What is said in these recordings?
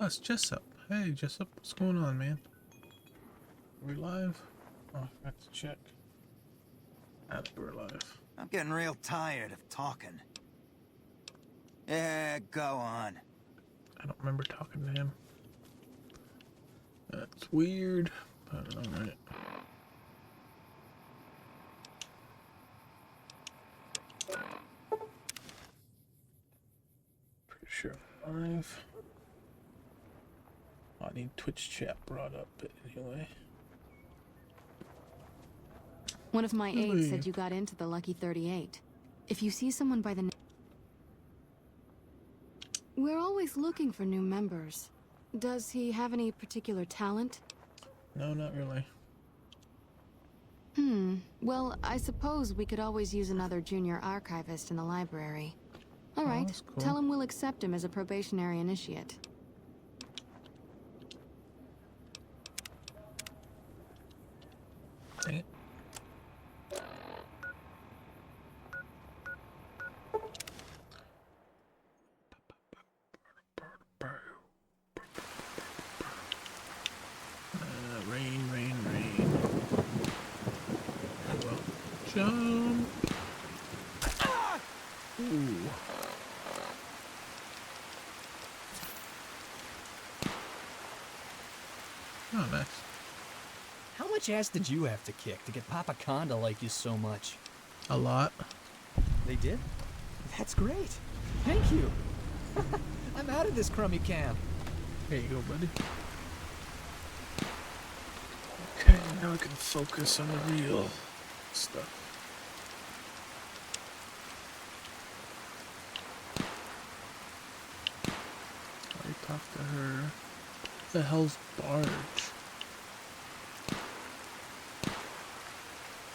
Oh, it's Jessup. Hey, Jessup, what's going on, man? Are we live? Oh, I forgot to check. I think we're live. I'm getting real tired of talking. Yeah, go on. I don't remember talking to him. That's weird, but alright. Pretty sure I'm live. I need Twitch chat brought up, but anyway. One of my aides said you got into the Lucky 38. If you see someone by the We're always looking for new members. Does he have any particular talent? No, not really. Well, I suppose we could always use another junior archivist in the library. All right, that's cool. tell him we'll accept him as a probationary initiate. Dang it. Rain, rain, rain. Oh, well. Jump. Ooh. Oh, nice. How much ass did you have to kick to get Papa Khan to like you so much? A lot. They did? That's great. Thank you. I'm out of this crummy camp. There you go, buddy. Okay, now we can focus on the real stuff. I talked to her. What the hell's barge?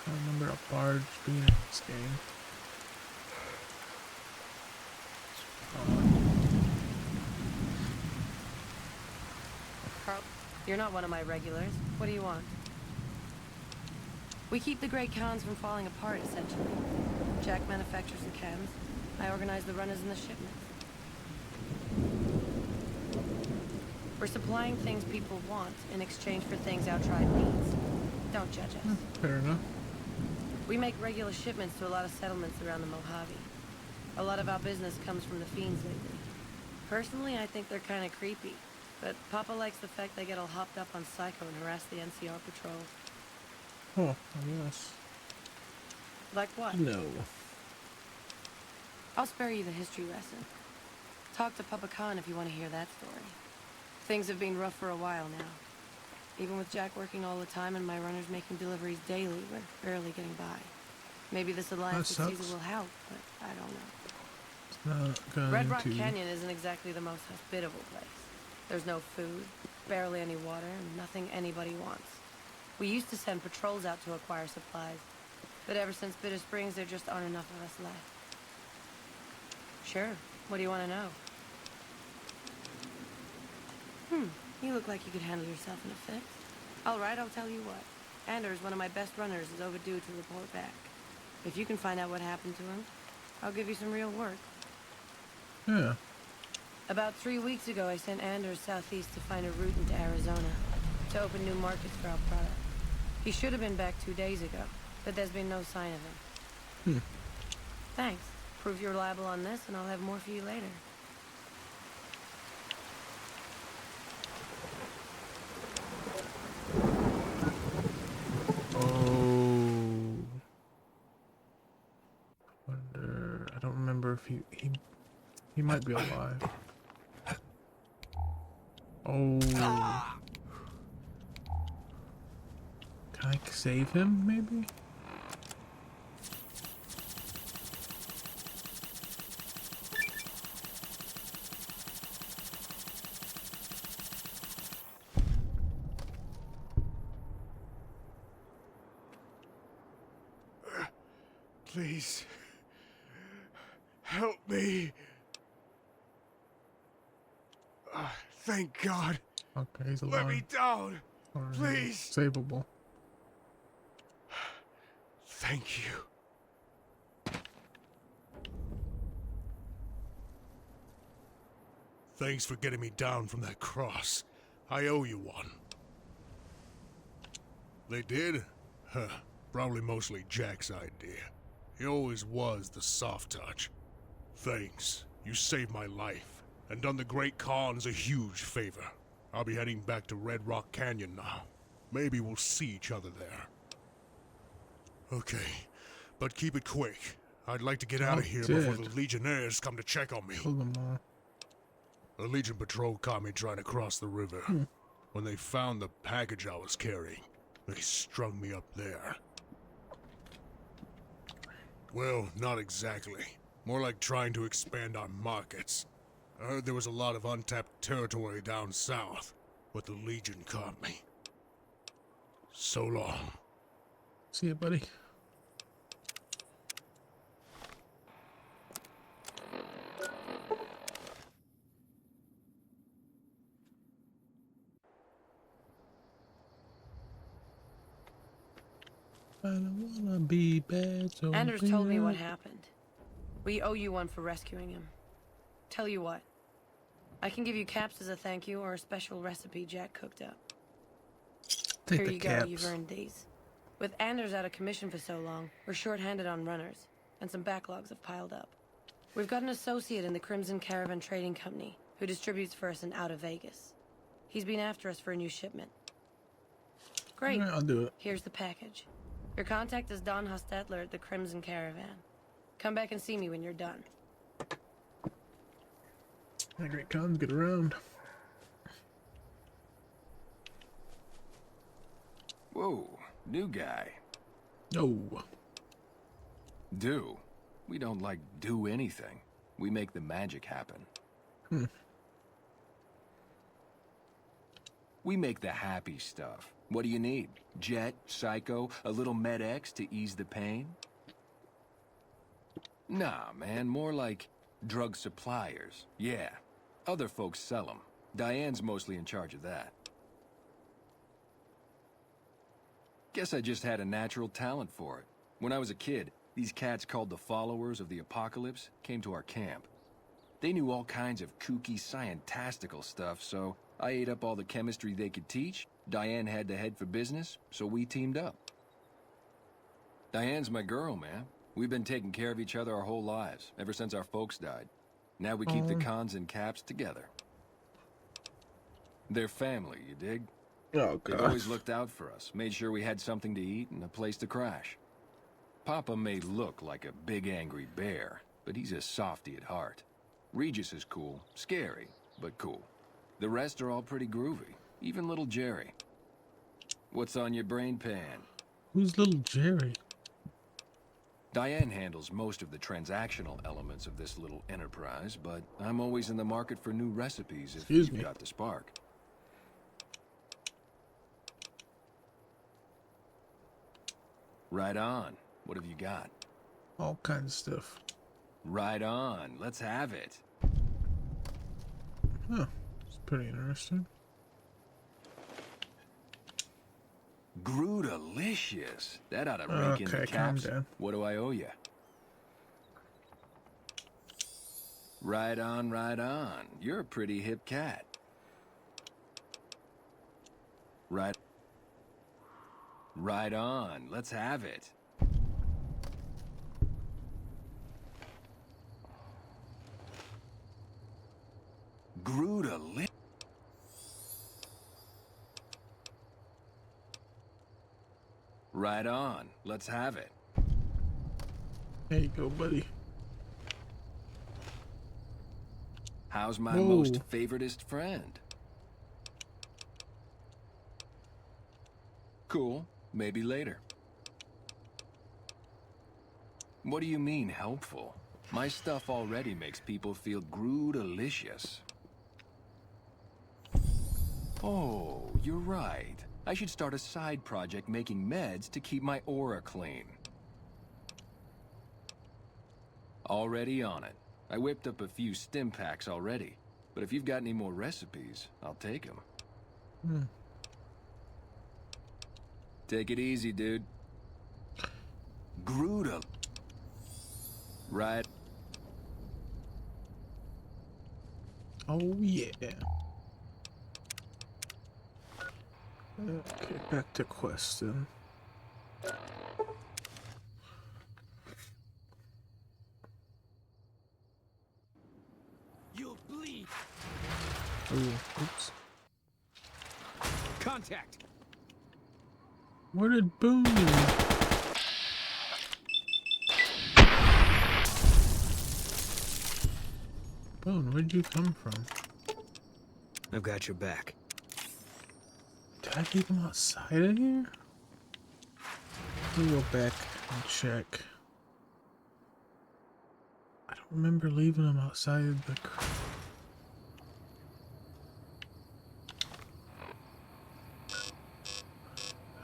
I don't remember a barge being in this game. Carl, you're not one of my regulars. What do you want? We keep the Great Khans from falling apart, essentially. Jack manufactures the chems. I organize the runners and the shipments. We're supplying things people want in exchange for things our tribe needs. Don't judge us. Fair enough. We make regular shipments to a lot of settlements around the Mojave. A lot of our business comes from the fiends lately. Personally, I think they're kind of creepy. But Papa likes the fact they get all hopped up on Psycho and harass the NCR patrol. Huh, yes. Like what? No. I'll spare you the history lesson. Talk to Papa Khan if you want to hear that story. Things have been rough for a while now. Even with Jack working all the time and my runners making deliveries daily, we're barely getting by. Maybe this alliance with Caesar will help, but I don't know. It's not going Red Rock to... Canyon isn't exactly the most hospitable place. There's no food, barely any water, and nothing anybody wants. We used to send patrols out to acquire supplies, but ever since Bitter Springs, there just aren't enough of us left. Sure. What do you want to know? You look like you could handle yourself in a fix. All right, I'll tell you what. Anders, one of my best runners, is overdue to report back. If you can find out what happened to him, I'll give you some real work. Yeah. About 3 weeks ago, I sent Anders southeast to find a route into Arizona, to open new markets for our product. He should have been back 2 days ago, but there's been no sign of him. Thanks. Prove you're reliable on this, and I'll have more for you later. Oh. Wonder... I don't remember if he might be alive. Oh. Can I save him, maybe? Please. Help me. Thank God. Okay, he's alive. Let me down. Or Please. Savable. Thank you. Thanks for getting me down from that cross. I owe you one. They did? Huh. Probably mostly Jack's idea. He always was the soft touch. Thanks. You saved my life, and done the Great Khans a huge favor. I'll be heading back to Red Rock Canyon now. Maybe we'll see each other there. Okay, but keep it quick. I'd like to get out of here before the Legionnaires come to check on me. Kill them all. A Legion patrol caught me trying to cross the river. When they found the package I was carrying, they strung me up there. Well, not exactly. More like trying to expand our markets. I heard there was a lot of untapped territory down south, but the Legion caught me. So long. See ya, buddy. I don't wanna be bad, so Anders told me what happened. We owe you one for rescuing him. Tell you what. I can give you caps as a thank you or a special recipe Jack cooked up. Take Here the you caps. go, you've earned these. With Anders out of commission for so long, we're short-handed on runners, and some backlogs have piled up. We've got an associate in the Crimson Caravan Trading Company who distributes for us and out of Vegas. He's been after us for a new shipment. Great. Alright, I'll do it. Here's the package. Your contact is Don Hostetler at the Crimson Caravan. Come back and see me when you're done. Hey, Great Khan, get around. Whoa, new guy. No. Do. We don't, like, do anything. We make the magic happen. We make the happy stuff. What do you need? Jet, Psycho, a little Med-X to ease the pain? Nah, man, more like drug suppliers. Yeah. Other folks sell them. Diane's mostly in charge of that. Guess I just had a natural talent for it. When I was a kid, these cats called the Followers of the Apocalypse came to our camp. They knew all kinds of kooky, scientistical stuff, so I ate up all the chemistry they could teach. Diane had to head for business, so we teamed up. Diane's my girl, man. We've been taking care of each other our whole lives, ever since our folks died. Now we keep the cons and caps together. They're family, you dig? Oh, They've God. always looked out for us, made sure we had something to eat and a place to crash. Papa may look like a big angry bear, but he's a softy at heart. Regis is cool, scary, but cool. The rest are all pretty groovy, even little Jerry. What's on your brain pan? Who's little Jerry? Diane handles most of the transactional elements of this little enterprise, but I'm always in the market for new recipes if Excuse you've me. got the spark. Right on. What have you got? All kinds of stuff. Right on. Let's have it. Oh, it's pretty interesting. Grootalicious. That ought to rake in the Okay, calm caps. down. What do I owe you? Right on, right on. You're a pretty hip cat. Right. Right on. Let's have it. Grootalicious. Right on. Let's have it. There you go, buddy. How's my Whoa. most favoritist friend? Cool. Maybe later. What do you mean, helpful? My stuff already makes people feel grootalicious. Oh, you're right. I should start a side project making meds to keep my aura clean. Already on it. I whipped up a few stim packs already, but if you've got any more recipes, I'll take them. Take it easy, dude. Gruda. Right. Oh yeah. Okay, back to question. You'll bleed. Ooh, oops. Contact. Where did Boone go? Boone, where'd you come from? I've got your back. Did I leave him outside of here? Let me go back and check. I don't remember leaving him outside the...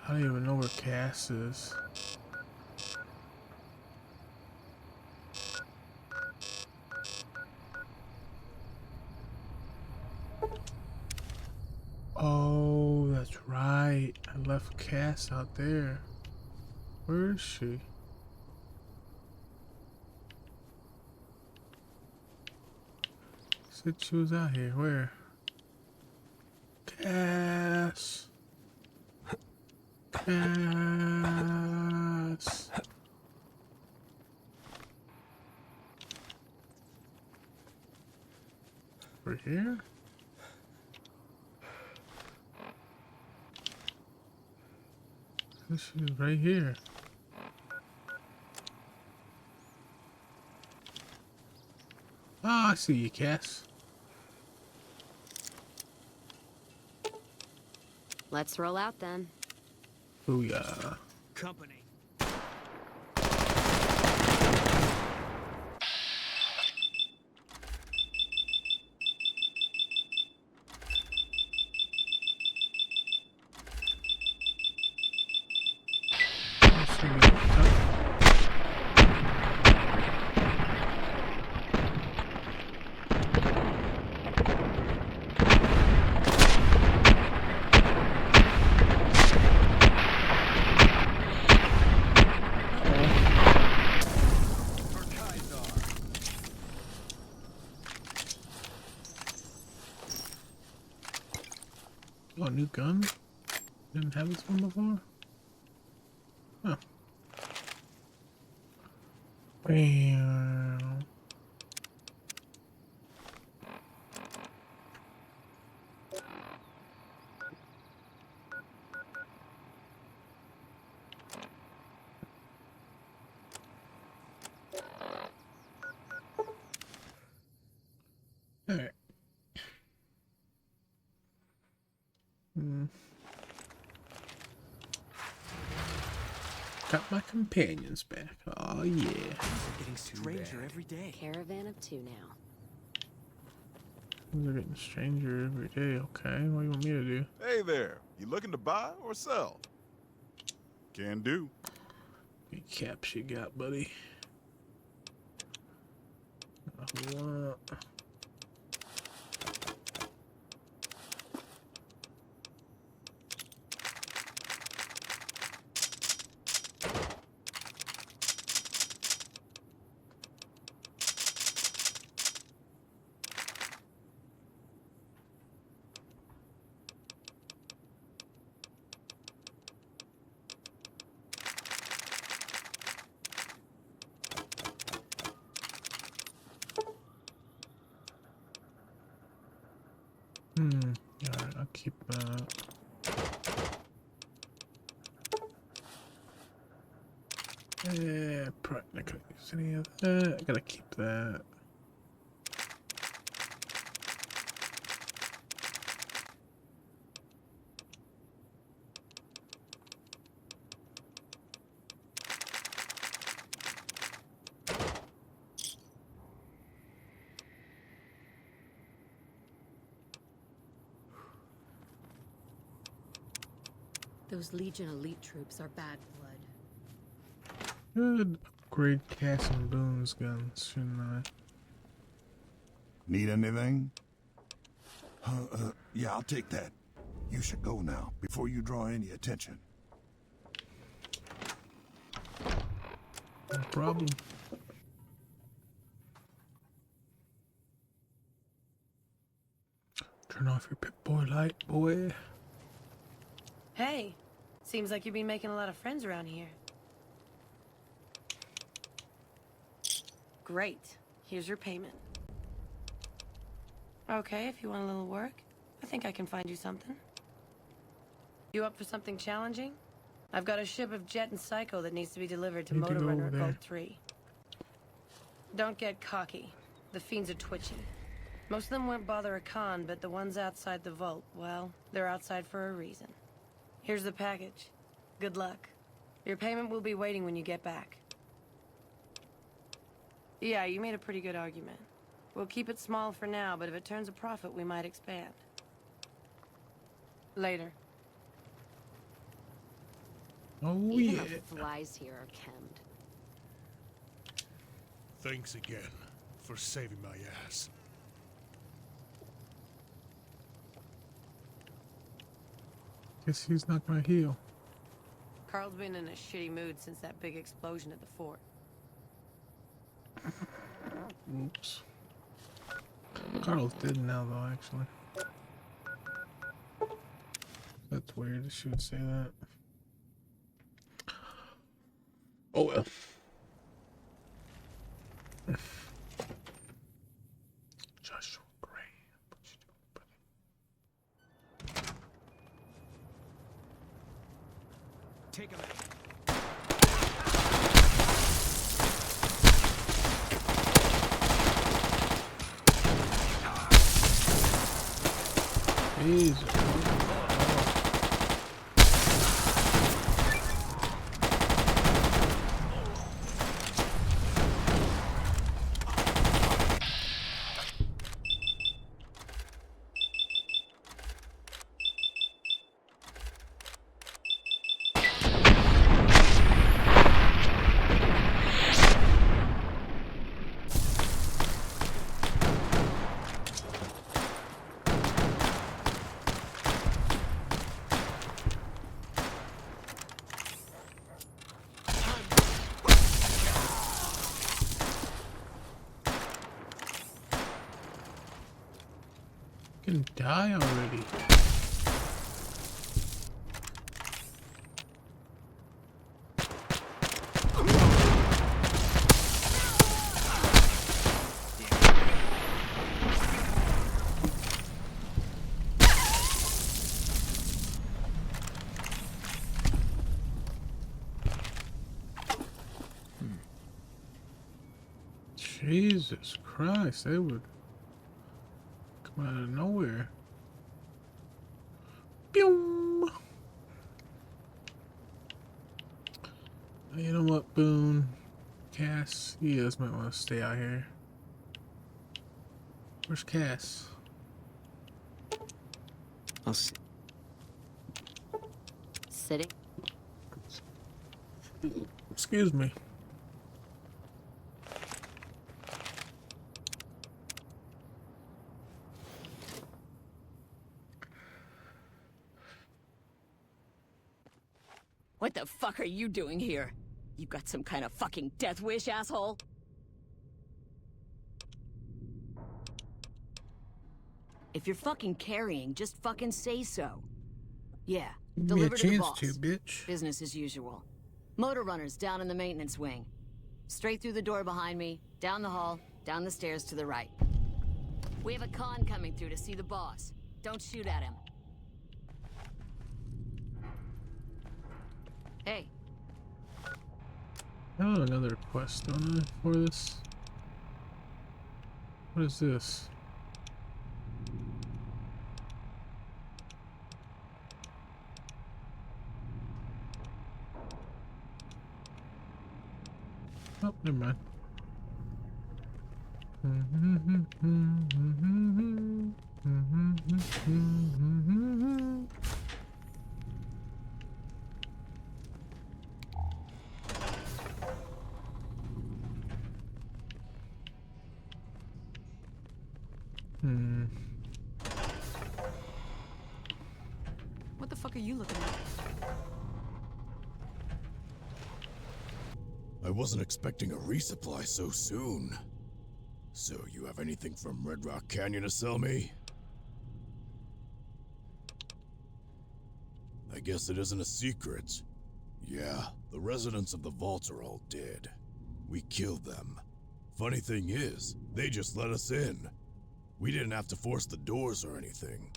I don't even know where Cass is. Oh, that's right. I left Cass out there. Where is she? Said she was out here. Where? Cass. Cass. We're here? She's right here. Oh, I see you, Cass. Let's roll out then. Booyah. Company. This is gonna be tough. Oh, new gun? Didn't have this one before? Huh. Bam. Alright. Got my companions back. Oh yeah. Getting stranger every day. Caravan of 2 now. Things are getting stranger every day. Okay, what do you want me to do? Hey there, you looking to buy or sell? Can do. What caps you got, buddy? What? Alright, I'll keep that. Probably not gonna use any of that. I gotta keep that. Those Legion elite troops are bad blood. Good upgrade Cass and Boone's guns, shouldn't I? Need anything? Yeah, I'll take that. You should go now, before you draw any attention. No problem. Turn off your Pip-Boy light, boy. Hey, seems like you've been making a lot of friends around here. Great. Here's your payment. Okay, if you want a little work, I think I can find you something. You up for something challenging? I've got a ship of Jet and Psycho that needs to be delivered to Need to Motor go Runner over at there. Vault 3. Don't get cocky. The fiends are twitchy. Most of them won't bother a con, but the ones outside the vault, well, they're outside for a reason. Here's the package. Good luck. Your payment will be waiting when you get back. Yeah, you made a pretty good argument. We'll keep it small for now, but if it turns a profit, we might expand. Later. Oh Even yeah. the flies here are chemmed. Thanks again for saving my ass. Guess he's not gonna heal. Carl's been in a shitty mood since that big explosion at the fort. Oops. Carl's dead now, though, actually. That's weird. She would say that. Oh well. Joshua Gray. What you doing, buddy? Take him out. Jesus. Can die already. Jesus Christ, they would come out of nowhere. Pew! You know what, Boone? Cass, you guys might want to stay out here. Where's Cass? I'll see. Sitting? Excuse me. What the fuck are you doing here? You got some kind of fucking death wish, asshole? If you're fucking carrying, just fucking say so. Yeah, Give me a deliver to the chance boss. to, bitch. Business as usual. Motor runners down in the maintenance wing. Straight through the door behind me, down the hall, down the stairs to the right. We have a con coming through to see the boss. Don't shoot at him. Hey, I have another quest, don't I, for this? What is this? Oh, never mind. What the fuck are you looking at? I wasn't expecting a resupply so soon. So, you have anything from Red Rock Canyon to sell me? I guess it isn't a secret. Yeah, the residents of the vaults are all dead. We killed them. Funny thing is, they just let us in. We didn't have to force the doors or anything.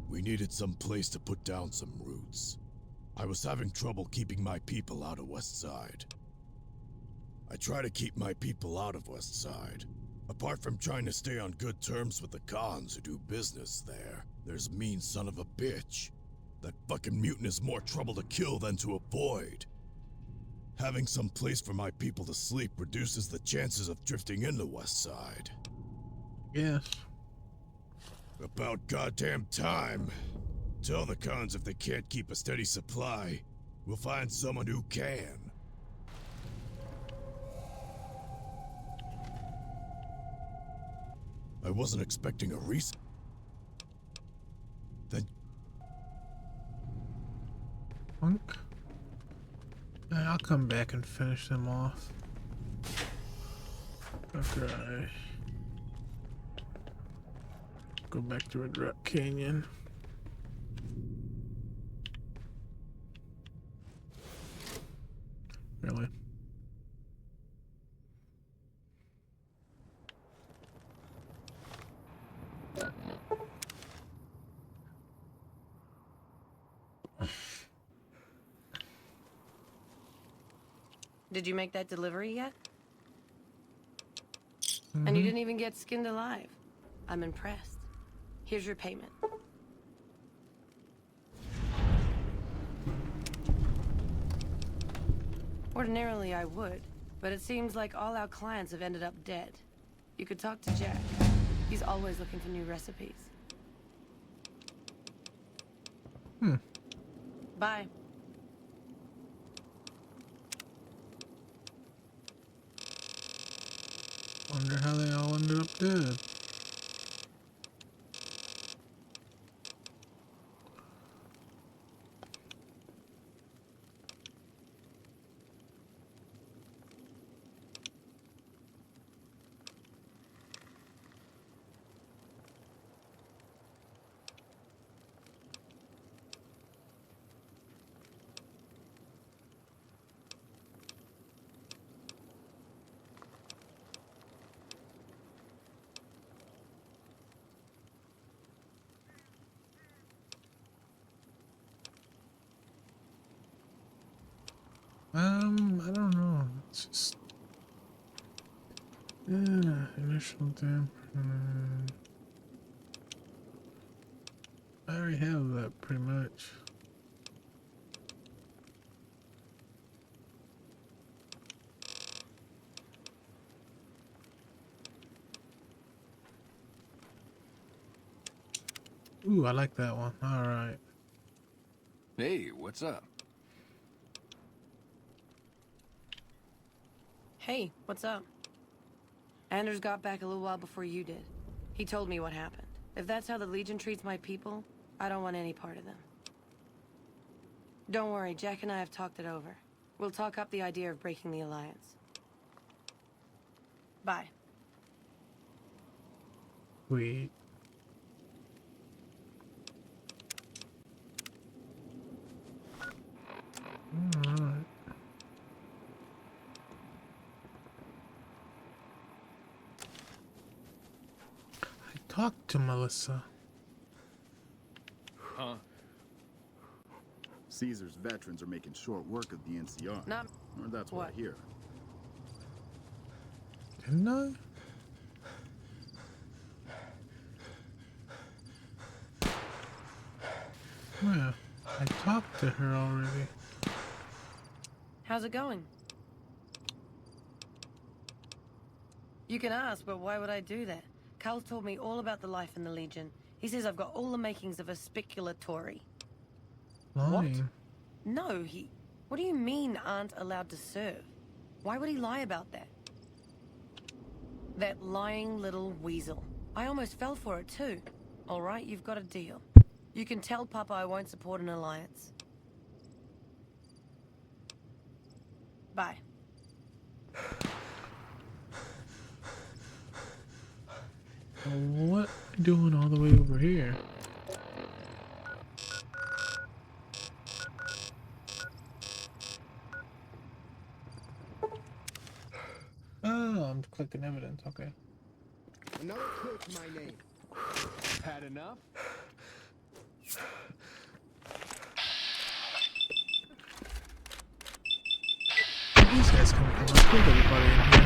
We needed some place to put down some roots. I was having trouble keeping my people out of West Side. I try to keep my people out of West Side. Apart from trying to stay on good terms with the cons who do business there, there's mean son of a bitch. That fucking mutant is more trouble to kill than to avoid. Having some place for my people to sleep reduces the chances of drifting into West Side. Yes. About goddamn time. Tell the cons if they can't keep a steady supply, we'll find someone who can. I wasn't expecting a reason. Then... Punk? Yeah, I'll come back and finish them off. After I go back to Red Rock Canyon. Really? Did you make that delivery yet? And you didn't even get skinned alive. I'm impressed. Here's your payment. Ordinarily I would, but it seems like all our clients have ended up dead. You could talk to Jack. He's always looking for new recipes. Bye. Wonder how they all ended up dead. I don't know. It's just initial damp. I already have that pretty much. Ooh, I like that one. All right. Hey, what's up? Hey, what's up? Anders got back a little while before you did. He told me what happened. If that's how the Legion treats my people, I don't want any part of them. Don't worry, Jack and I have talked it over. We'll talk up the idea of breaking the Alliance. Bye. Sweet. Alright. Talk to Melissa. Huh? Caesar's veterans are making short work of the NCR. Not or that's what I hear. Didn't I? Yeah, I talked to her already. How's it going? You can ask, but why would I do that? Carl told me all about the life in the Legion. He says I've got all the makings of a speculatory. Lying. What? No, What do you mean aren't allowed to serve? Why would he lie about that? That lying little weasel. I almost fell for it too. All right, you've got a deal. You can tell Papa I won't support an alliance. Bye. What are you doing all the way over here? guns. Okay. Another kill to my name. Had enough? These guys come from. I killed everybody in here.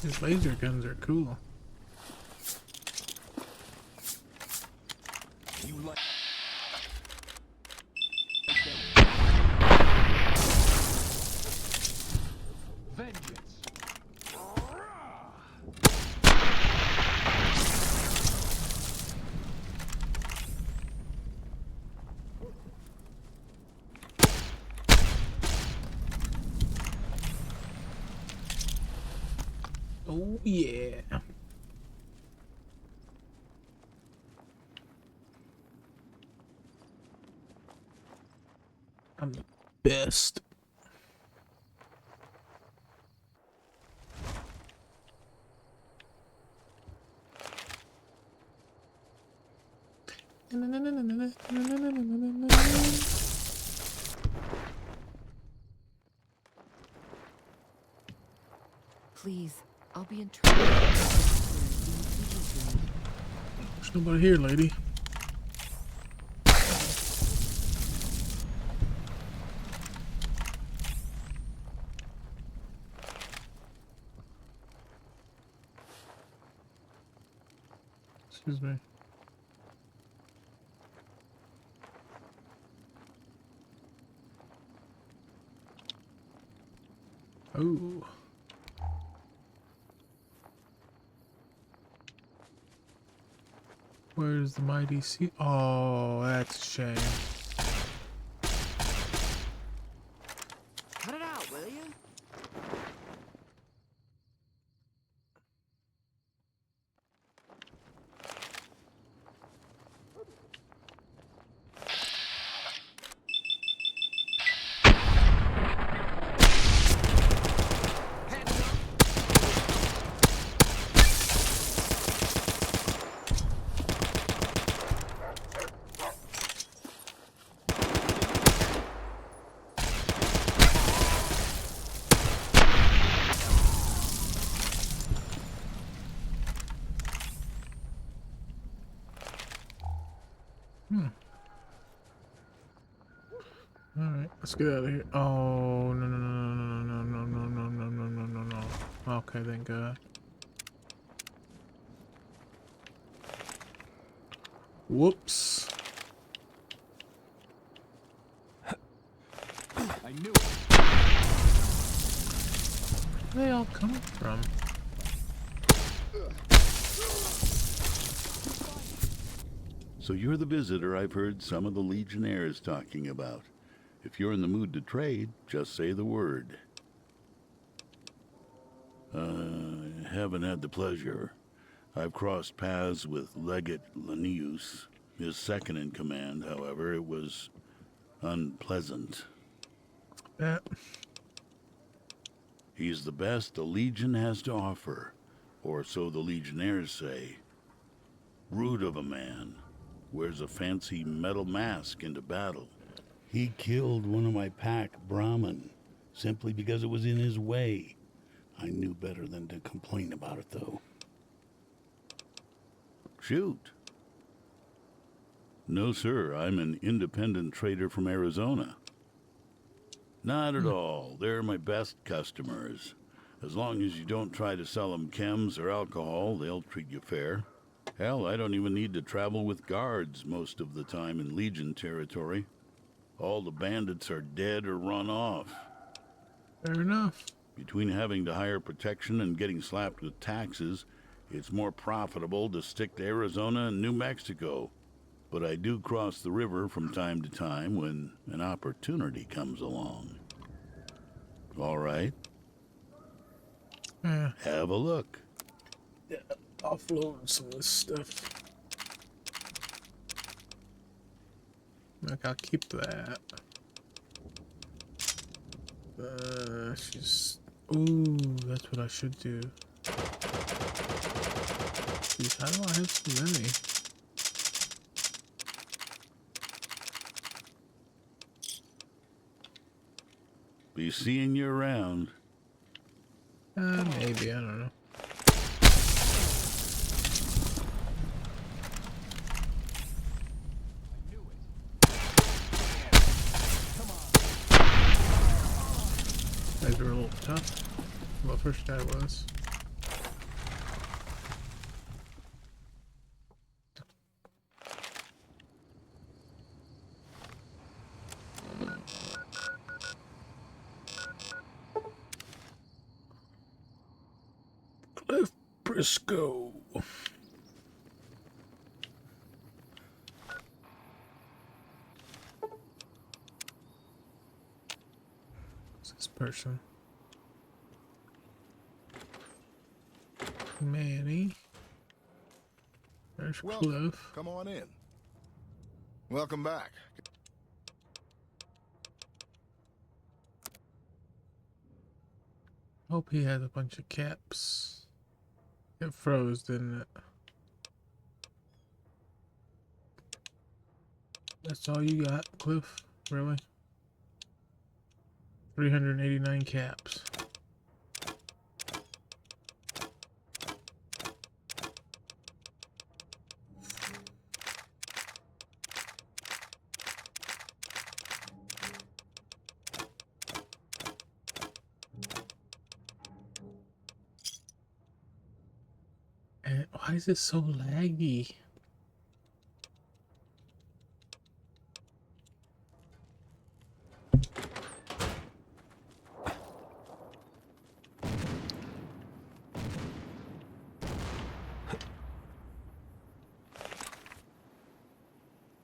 These laser guns are cool. You like vengeance. Oh yeah. I'm the best. Please, I'll be in trouble. There's nobody here, lady. Excuse me. Oh. Where's the mighty sea? Oh, that's a shame. Cut it out, will you? Alright, let's get out of here. Oh, no, no, no, no, no, no, no, no, no, no, no, no, no, no. Okay, thank God. Whoops. I knew it. Where they all coming from? So you're the visitor I've heard some of the Legionnaires talking about. If you're in the mood to trade, just say the word. Haven't had the pleasure. I've crossed paths with Legate Linnaeus, his second in command. However, it was unpleasant. He's the best the Legion has to offer, or so the Legionnaires say. Rude of a man. Wears a fancy metal mask into battle. He killed one of my pack, Brahmin, simply because it was in his way. I knew better than to complain about it, though. Shoot. No, sir, I'm an independent trader from Arizona. Not at all. They're my best customers. As long as you don't try to sell them chems or alcohol, they'll treat you fair. Hell, I don't even need to travel with guards most of the time in Legion territory. All the bandits are dead or run off. Fair enough. Between having to hire protection and getting slapped with taxes, it's more profitable to stick to Arizona and New Mexico. But I do cross the river from time to time when an opportunity comes along. All right? Yeah. Have a look. Yeah, offload some of this stuff. Like, I'll keep that. She's. Ooh, that's what I should do. Jeez, how do I have so many? Be seeing you around. Maybe, I don't know. Guys are a little tough. Well, first guy was. Cliff Briscoe. What's this person? Manny. There's Cliff. Come on in. Welcome back. Hope he has a bunch of caps. It froze, didn't it? That's all you got, Cliff? Really? 389 caps. And why is it so laggy?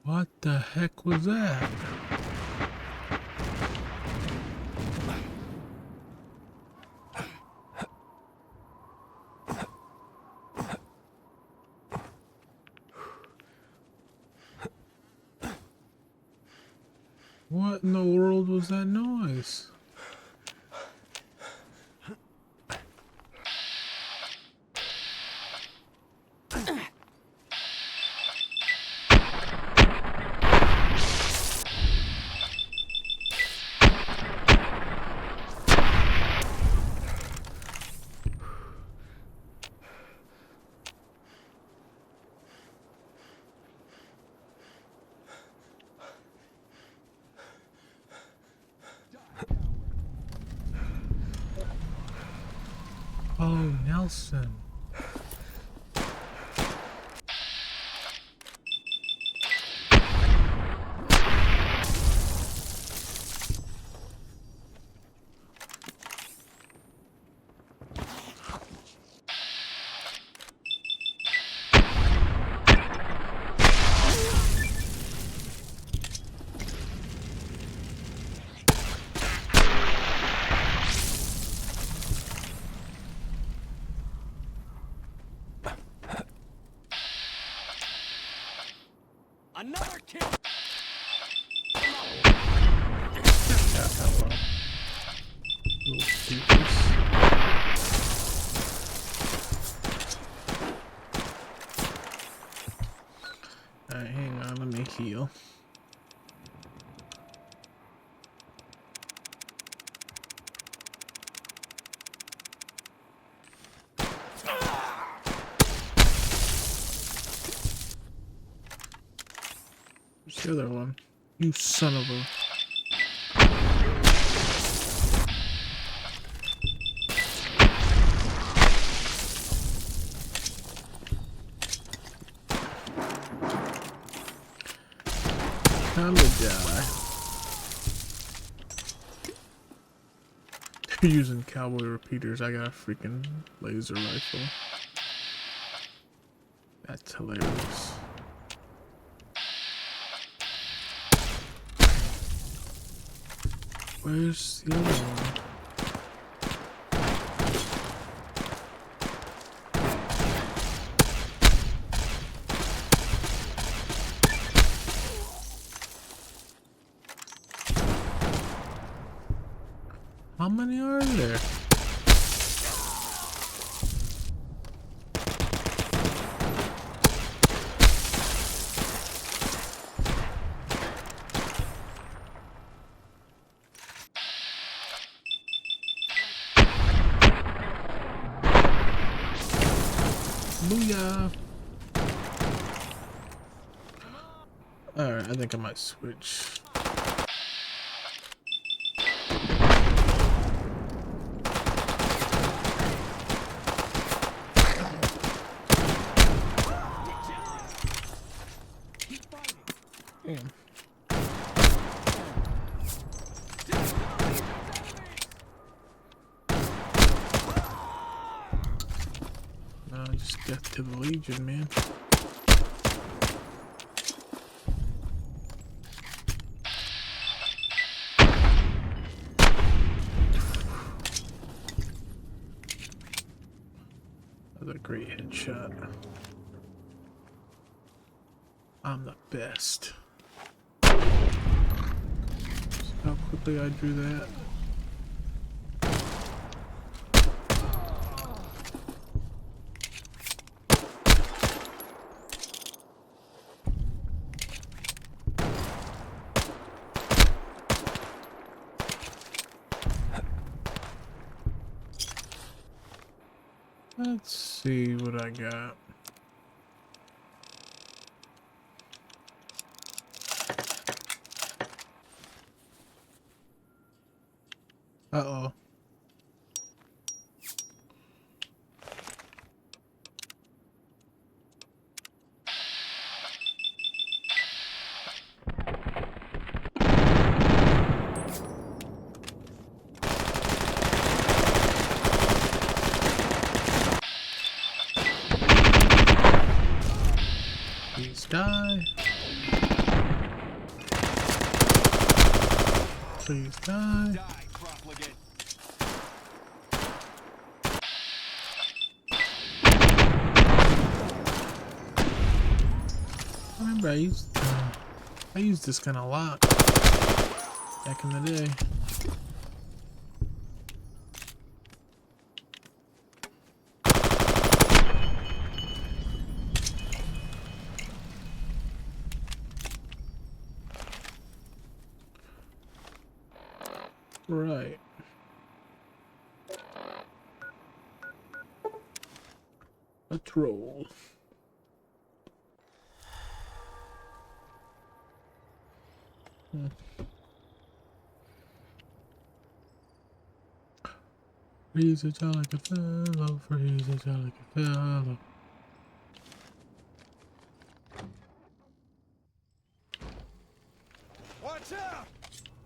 What the heck was that? What in the world was that noise? Oh, Nelson. Another kill. Little stupid. Alright, hang on, let me heal. Where's the other one? You son of a... Time to die. They're using cowboy repeaters. I got a freaking laser rifle. That's hilarious. Where's the other one? How many are there? Booyah! Alright, I think I might switch. Damn. No, just death to the Legion, man. That's a great headshot. I'm the best. See how quickly I drew that? Let's see what I got. Uh-oh. Please die. Please die. Die, profligate. I remember I used this gun a lot back in the day. Right. Let's roll. Freeze a jaw like a fellow, freeze a jaw like a fellow. Watch out!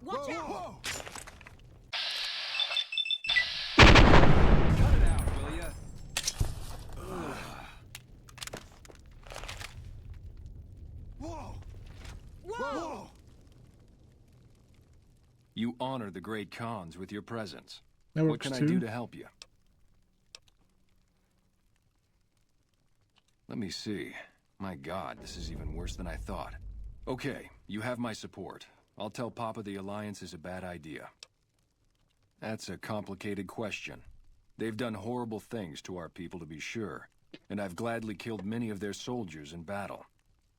Watch out! Whoa. Cut it out, will ya? Whoa! Whoa! You honor the great Khans with your presence. That What works can I too. do to help you? Let me see. My God, this is even worse than I thought. Okay, you have my support. I'll tell Papa the Alliance is a bad idea. That's a complicated question. They've done horrible things to our people, to be sure, and I've gladly killed many of their soldiers in battle.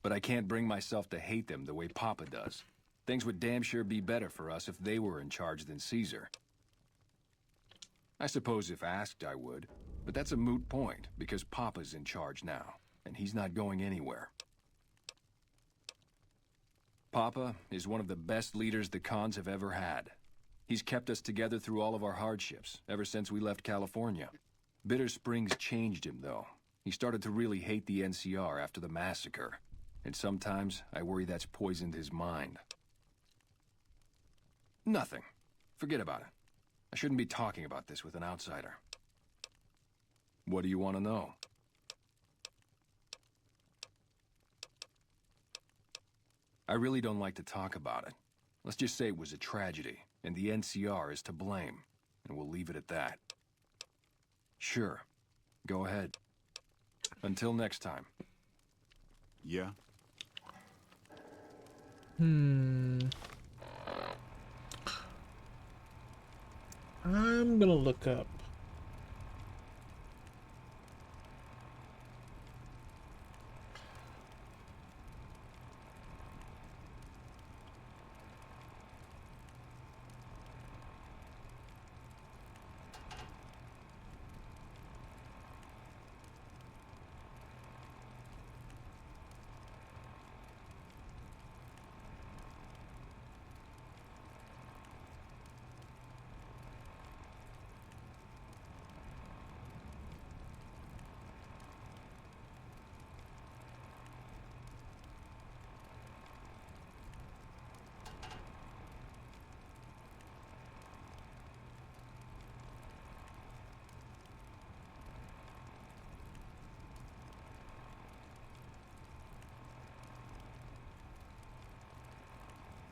But I can't bring myself to hate them the way Papa does. Things would damn sure be better for us if they were in charge than Caesar. I suppose if asked I would, but that's a moot point, because Papa's in charge now, and he's not going anywhere. Papa is one of the best leaders the Khans have ever had. He's kept us together through all of our hardships, ever since we left California. Bitter Springs changed him, though. He started to really hate the NCR after the massacre, and sometimes I worry that's poisoned his mind. Nothing. Forget about it. I shouldn't be talking about this with an outsider. What do you want to know? I really don't like to talk about it. Let's just say it was a tragedy, and the NCR is to blame, and we'll leave it at that. Sure. Go ahead. Until next time. Yeah. I'm gonna look up.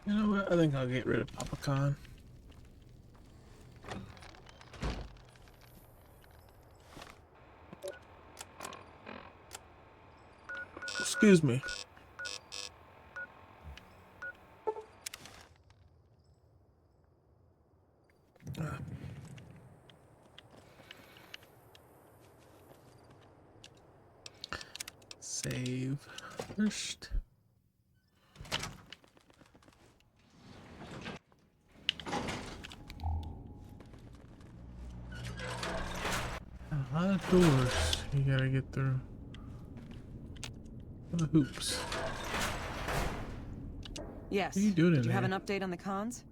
You know what? I think I'll get rid of Papa Khan. Excuse me. Save first. A lot of doors you gotta get through. The hoops. Yes. What are you doing in Did you have there? an update on the cons?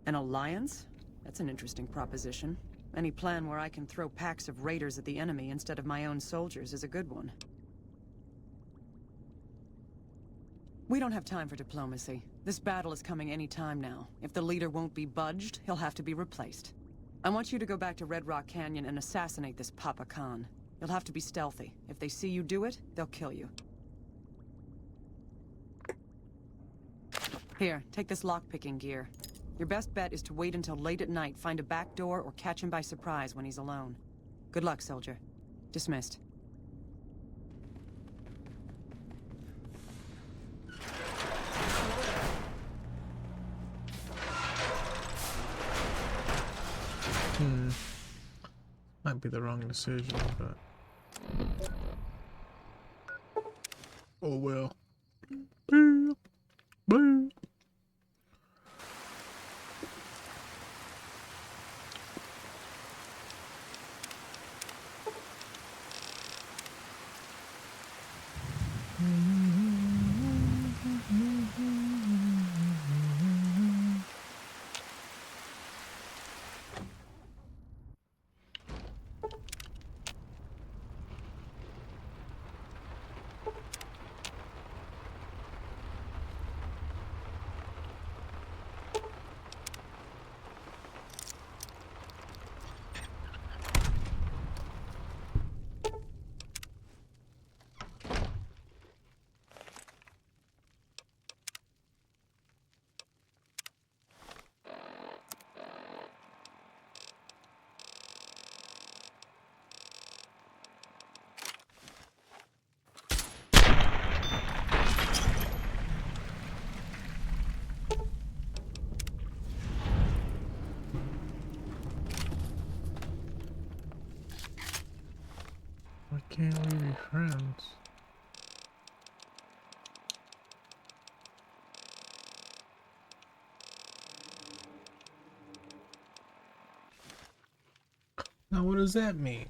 An alliance? That's an interesting proposition. Any plan where I can throw packs of raiders at the enemy instead of my own soldiers is a good one. We don't have time for diplomacy. This battle is coming any time now. If the leader won't be budged, he'll have to be replaced. I want you to go back to Red Rock Canyon and assassinate this Papa Khan. You'll have to be stealthy. If they see you do it, they'll kill you. Here, take this lockpicking gear. Your best bet is to wait until late at night, find a back door, or catch him by surprise when he's alone. Good luck, soldier. Dismissed. Might be the wrong decision, but oh well. Boo. Boo. Why can't we be friends? Now what does that mean?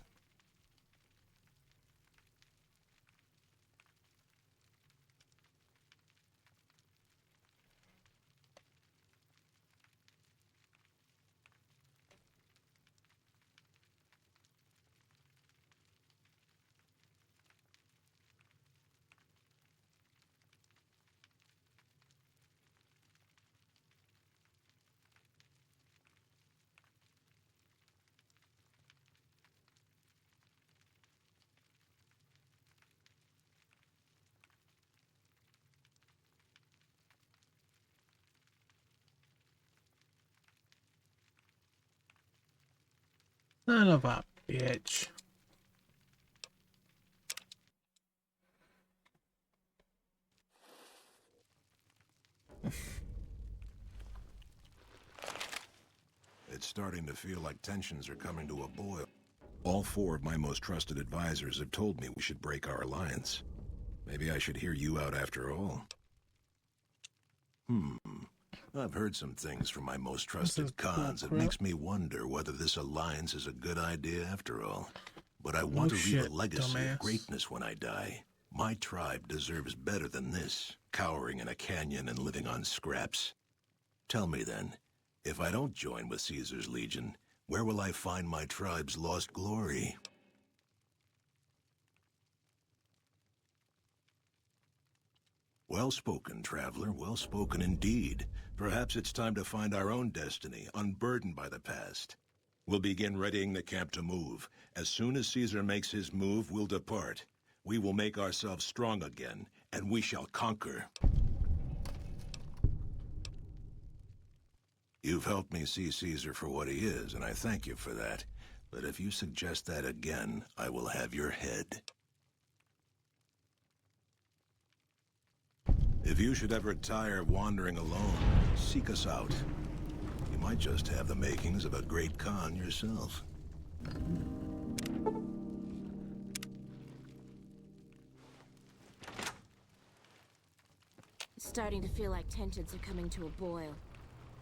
Son of a bitch. it's starting to feel like tensions are coming to a boil. All 4 of my most trusted advisors have told me we should break our alliance. Maybe I should hear you out after all. I've heard some things from my most trusted cons. It makes me wonder whether this alliance is a good idea after all. But I want to leave a legacy of greatness when I die. My tribe deserves better than this, cowering in a canyon and living on scraps. Tell me then, if I don't join with Caesar's Legion, where will I find my tribe's lost glory? Well spoken, traveler, well spoken indeed. Perhaps it's time to find our own destiny, unburdened by the past. We'll begin readying the camp to move. As soon as Caesar makes his move, we'll depart. We will make ourselves strong again, and we shall conquer. You've helped me see Caesar for what he is, and I thank you for that. But if you suggest that again, I will have your head. If you should ever tire of wandering alone, seek us out. You might just have the makings of a great Khan yourself. It's starting to feel like tensions are coming to a boil.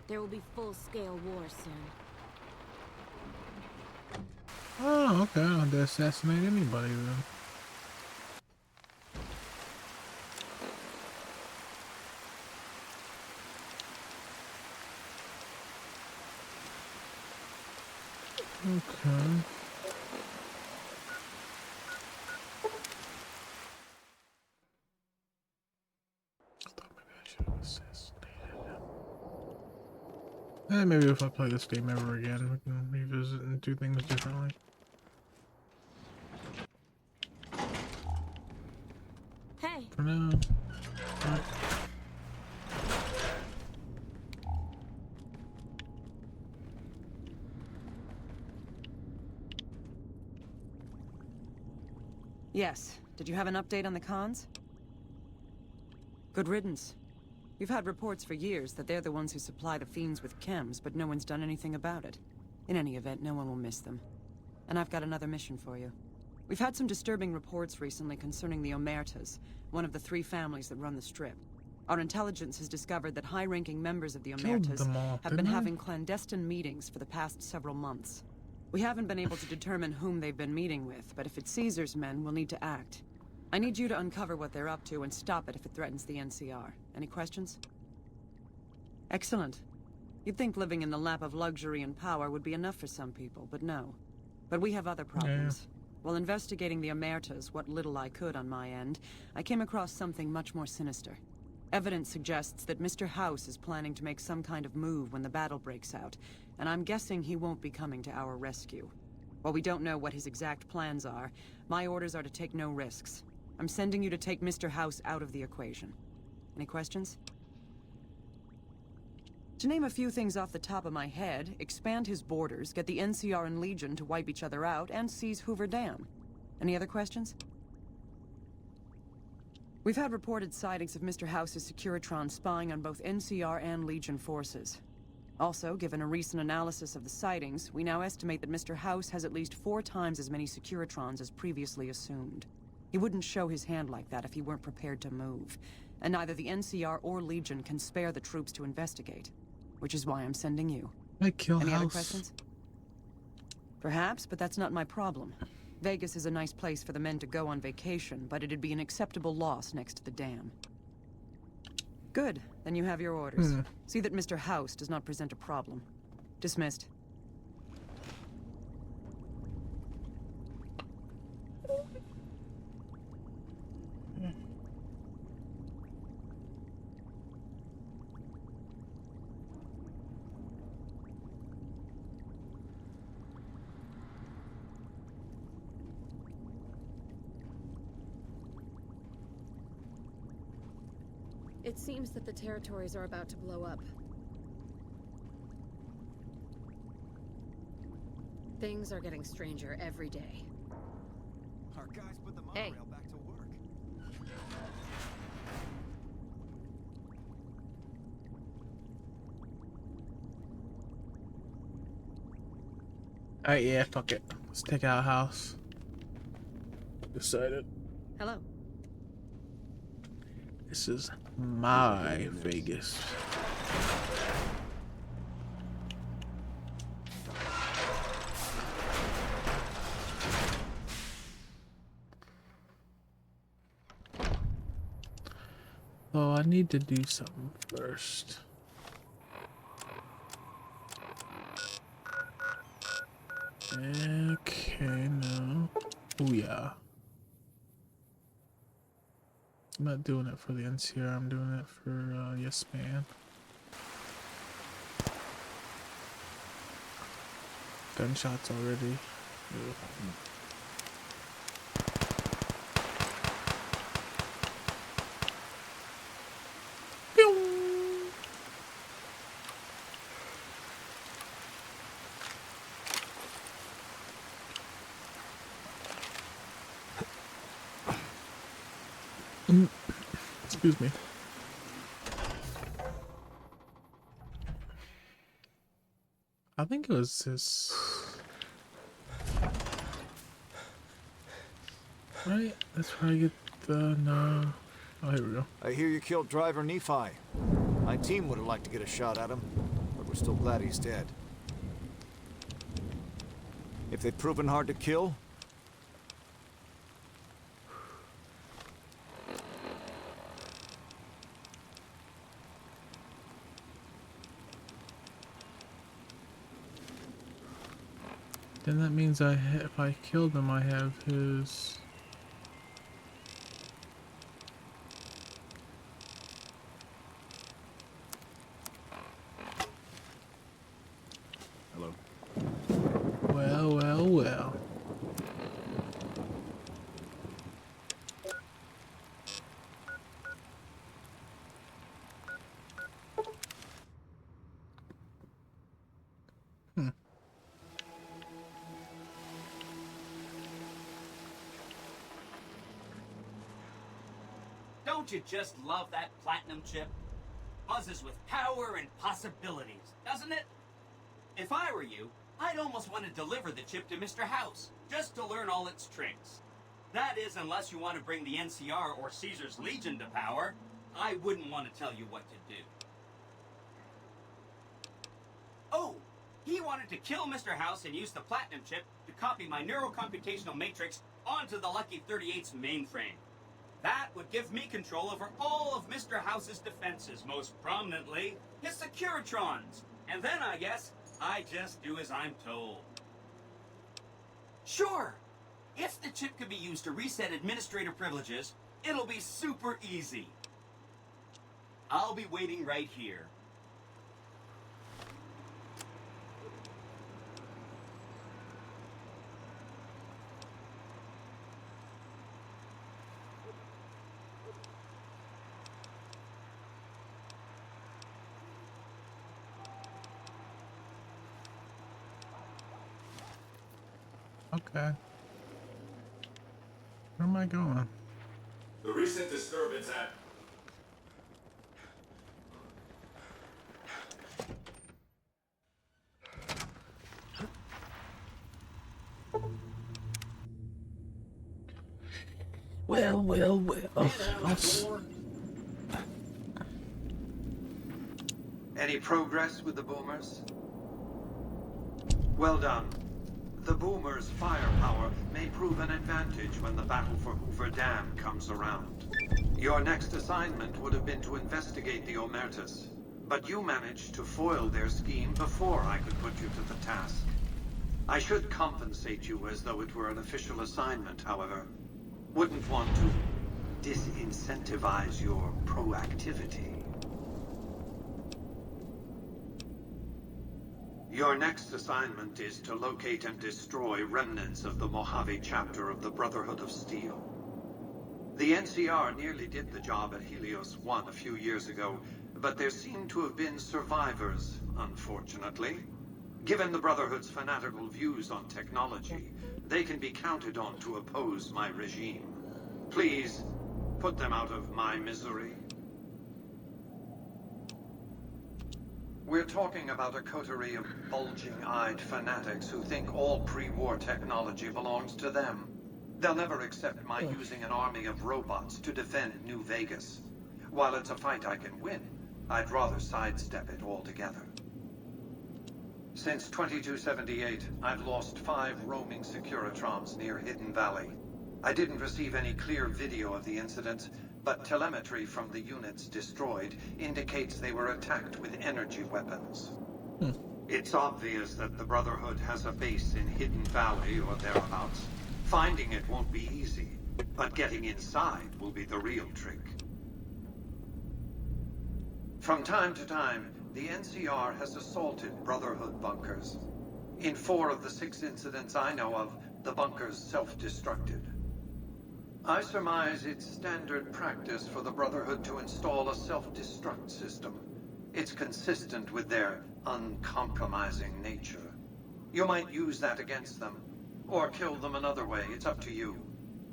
There will be full-scale war soon. Oh, okay. I don't have to assassinate anybody then. Okay. Maybe if I play this game ever again, we can revisit and do things differently. Hey. For now. Right. Yes. Did you have an update on the cons? Good riddance. You've had reports for years that they're the ones who supply the fiends with chems, but no one's done anything about it. In any event, no one will miss them. And I've got another mission for you. We've had some disturbing reports recently concerning the Omertas, one of the 3 families that run the Strip. Our intelligence has discovered that high-ranking members of the Omertas have been having clandestine meetings for the past several months. We haven't been able to determine whom they've been meeting with, but if it's Caesar's men, we'll need to act. I need you to uncover what they're up to and stop it if it threatens the NCR. Any questions? Excellent. You'd think living in the lap of luxury and power would be enough for some people, but no. But we have other problems. While investigating the Omertas, what little I could on my end, I came across something much more sinister. Evidence suggests that Mr. House is planning to make some kind of move when the battle breaks out, and I'm guessing he won't be coming to our rescue. While we don't know what his exact plans are, my orders are to take no risks. I'm sending you to take Mr. House out of the equation. Any questions? To name a few things off the top of my head, expand his borders, get the NCR and Legion to wipe each other out, and seize Hoover Dam. Any other questions? We've had reported sightings of Mr. House's Securitron spying on both NCR and Legion forces. Also, given a recent analysis of the sightings, we now estimate that Mr. House has at least 4 times as many Securitrons as previously assumed. He wouldn't show his hand like that if he weren't prepared to move. And neither the NCR or Legion can spare the troops to investigate. Which is why I'm sending you. Any other questions? Perhaps, but that's not my problem. Vegas is a nice place for the men to go on vacation, but it'd be an acceptable loss next to the dam. Good. Then you have your orders. See that Mr. House does not present a problem. Dismissed. It seems that the territories are about to blow up. Things are getting stranger every day. Our guys put the monorail back to work. Alright, yeah, fuck it. Let's take out a house. Decided. Hello. This is my Vegas. Oh, I need to do something first. Okay, no. Oh yeah. I'm not doing it for the NCR, I'm doing it for Yes Man. Gunshots already. Ugh. Excuse me. I think it was this. Right? That's where I get the no. Oh, here we go. I hear you killed driver Nephi. My team would have liked to get a shot at him, but we're still glad he's dead. If they've proven hard to kill, then that means if I killed him, I have his. Hello. Well, well, well. Don't you just love that platinum chip? Buzzes with power and possibilities, doesn't it? If I were you, I'd almost want to deliver the chip to Mr. House, just to learn all its tricks. That is, unless you want to bring the NCR or Caesar's Legion to power. I wouldn't want to tell you what to do. Oh, he wanted to kill Mr. House and use the platinum chip to copy my neurocomputational matrix onto the Lucky 38's mainframe. That would give me control over all of Mr. House's defenses, most prominently his Securitrons. And then, I guess, I just do as I'm told. Sure, if the chip can be used to reset administrator privileges, it'll be super easy. I'll be waiting right here. Okay. Where am I going? The recent disturbance at... Well, well, well. Any progress with the boomers? Well done. The boomers' firepower may prove an advantage when the battle for Hoover Dam comes around. Your next assignment would have been to investigate the Omertas, but you managed to foil their scheme before I could put you to the task. I should compensate you as though it were an official assignment, however. Wouldn't want to disincentivize your proactivity. Your next assignment is to locate and destroy remnants of the Mojave chapter of the Brotherhood of Steel. The NCR nearly did the job at Helios 1 a few years ago, but there seem to have been survivors, unfortunately. Given the Brotherhood's fanatical views on technology, they can be counted on to oppose my regime. Please, put them out of my misery. We're talking about a coterie of bulging-eyed fanatics who think all pre-war technology belongs to them. They'll never accept my using an army of robots to defend New Vegas. While it's a fight I can win, I'd rather sidestep it altogether. Since 2278, I've lost 5 roaming Securitrons near Hidden Valley. I didn't receive any clear video of the incident, but telemetry from the units destroyed indicates they were attacked with energy weapons. It's obvious that the Brotherhood has a base in Hidden Valley or thereabouts. Finding it won't be easy, but getting inside will be the real trick. From time to time, the NCR has assaulted Brotherhood bunkers. In 4 of the 6 incidents I know of, the bunkers self-destructed. I surmise it's standard practice for the Brotherhood to install a self-destruct system. It's consistent with their uncompromising nature. You might use that against them, or kill them another way. It's up to you.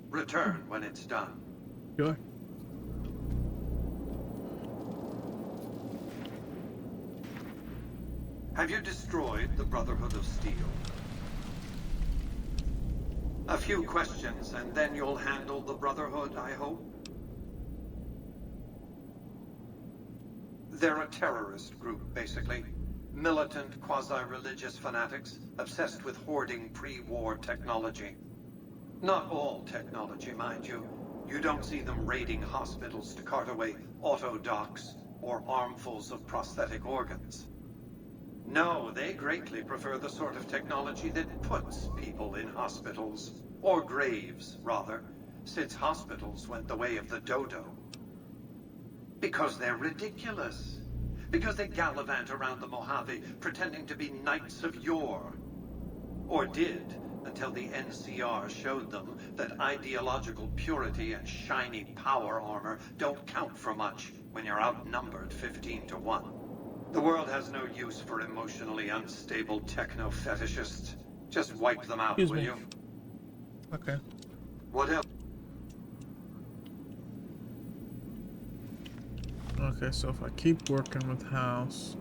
Return when it's done. Sure. Have you destroyed the Brotherhood of Steel? A few questions, and then you'll handle the Brotherhood, I hope? They're a terrorist group, basically. Militant, quasi-religious fanatics, obsessed with hoarding pre-war technology. Not all technology, mind you. You don't see them raiding hospitals to cart away auto docks or armfuls of prosthetic organs. No, they greatly prefer the sort of technology that puts people in hospitals. Or graves, rather, since hospitals went the way of the dodo. Because they're ridiculous. Because they gallivant around the Mojave pretending to be knights of yore. Or did, until the NCR showed them that ideological purity and shiny power armor don't count for much when you're outnumbered 15-1. The world has no use for emotionally unstable techno-fetishists. Just wipe them out, will you? Okay. What else? Okay, so if I keep working with House...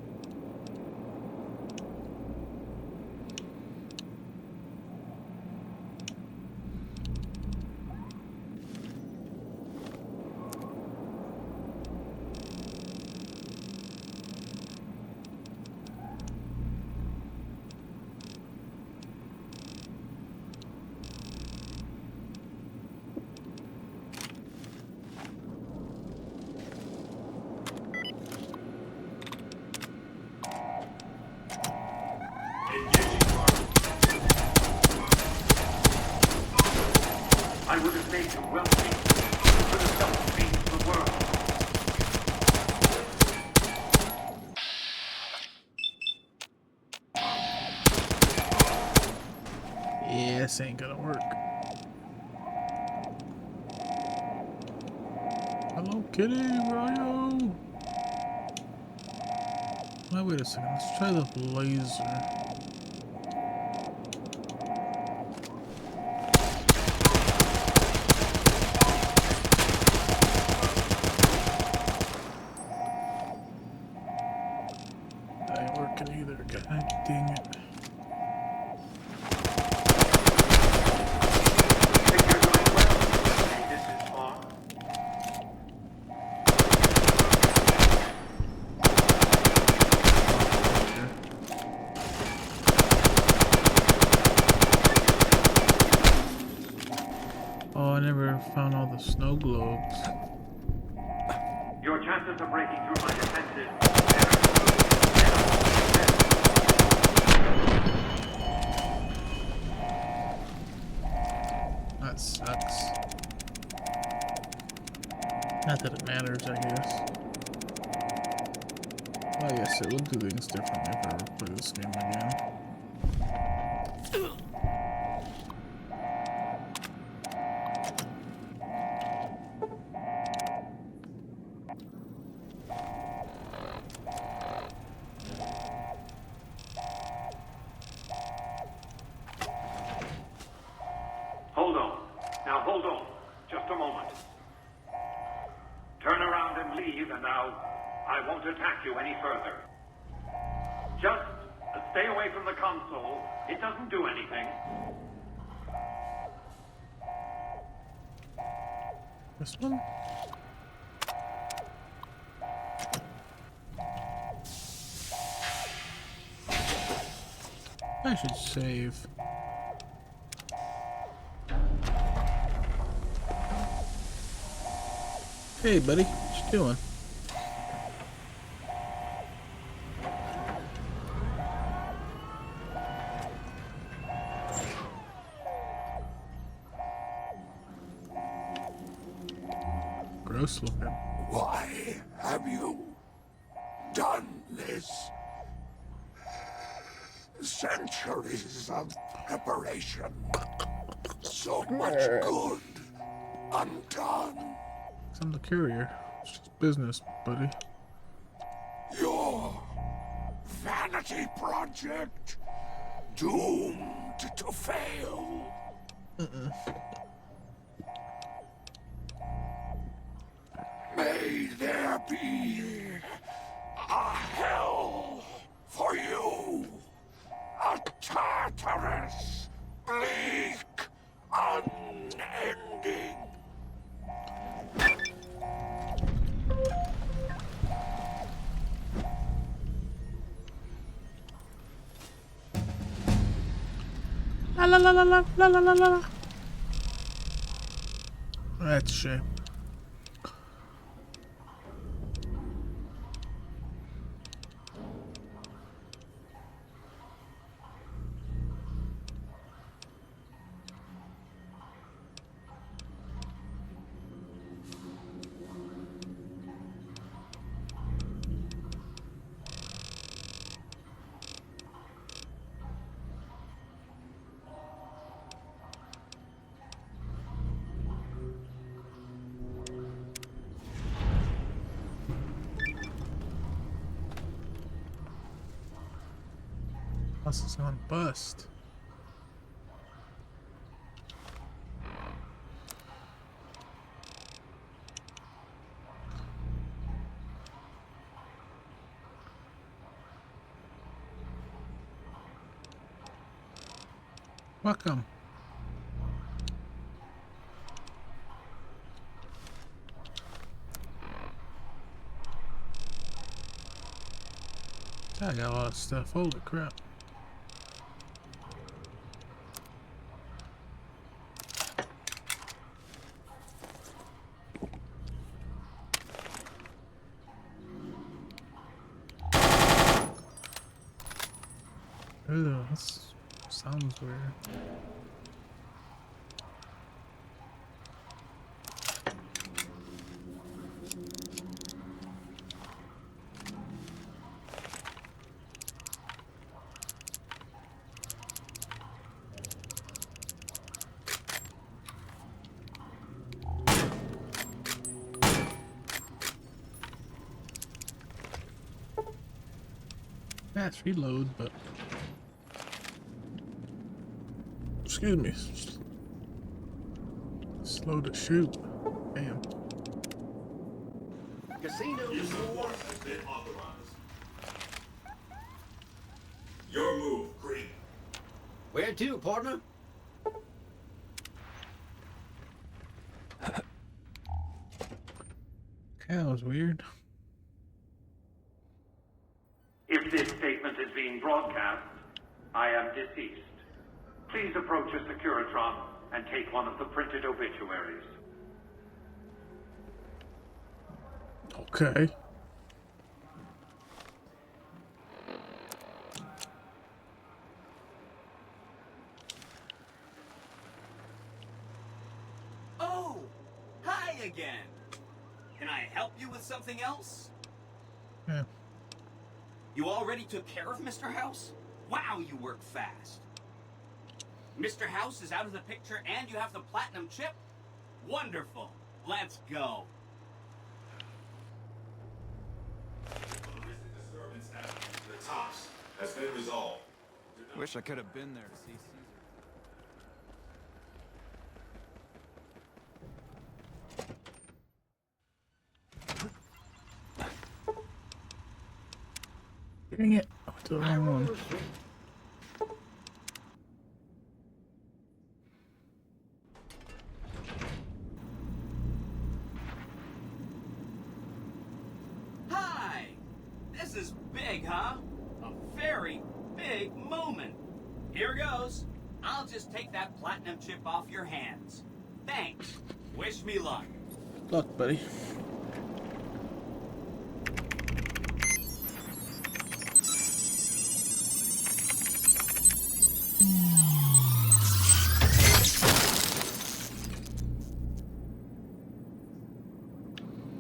I would have made you wealthy. You could have helped change the world. Yeah, this ain't gonna work. Hello, Kitty, where are you? Oh, wait a second, let's try the laser. God dang it. Oh, I never found all the snow globes. Your chances of breaking through my defenses. That sucks. Not that it matters, I guess. Well, yes, it will do things differently if I ever play this game again. Hold on. Now hold on. Just a moment. Turn around and leave, and I won't attack you any further. Stay away from the console. It doesn't do anything. This one? I should save. Hey, buddy, what you doing? Gross looking. Why have you done this? Centuries of preparation. So much good undone. I'm the courier. It's just business, buddy. Your vanity project doomed to fail. May there be a hell for you. A Tartarus, bleak, unending. La la la la la la la la la. That's a shame. Bus is gonna bust. Welcome. I got a lot of stuff. Holy crap. Ew, that sounds weird. Fast reload, but excuse me, slow to shoot. Damn. Casino use of force has been authorized. Your move, Creep. Where to, partner? Okay, that was weird. If this statement is being broadcast, I am deceased. Please approach a Securitron and take one of the printed obituaries. Okay. Oh, hi again. Can I help you with something else? Yeah. You already took care of Mr. House? Wow, you work fast. Mr. House is out of the picture and you have the platinum chip? Wonderful. Let's go. Disturbance at the tops has been resolved. Wish I could have been there to see Caesar. Dang it. I went to the wrong one. moment. Here goes. I'll just take that platinum chip off your hands. Thanks. Wish me luck. Luck, buddy.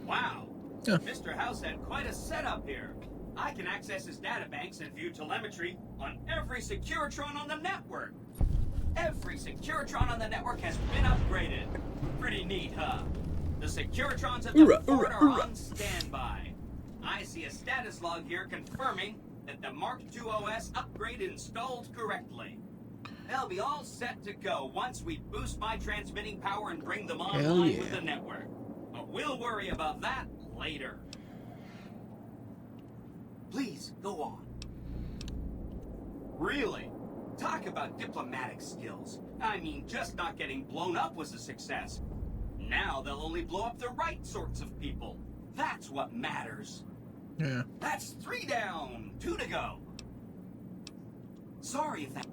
Wow. Yeah. Mr. House had quite a setup here. I can access his databanks and view telemetry on every Securitron on the network. Every Securitron on the network has been upgraded. Pretty neat, huh? The Securitrons at the fort are on standby. I see a status log here confirming that the Mark II OS upgrade installed correctly. They'll be all set to go once we boost my transmitting power and bring them online with the network. But we'll worry about that later. Please, go on. Really? Talk about diplomatic skills. I mean, just not getting blown up was a success. Now they'll only blow up the right sorts of people. That's what matters. Yeah. That's 3 down, 2 to go. Sorry if that...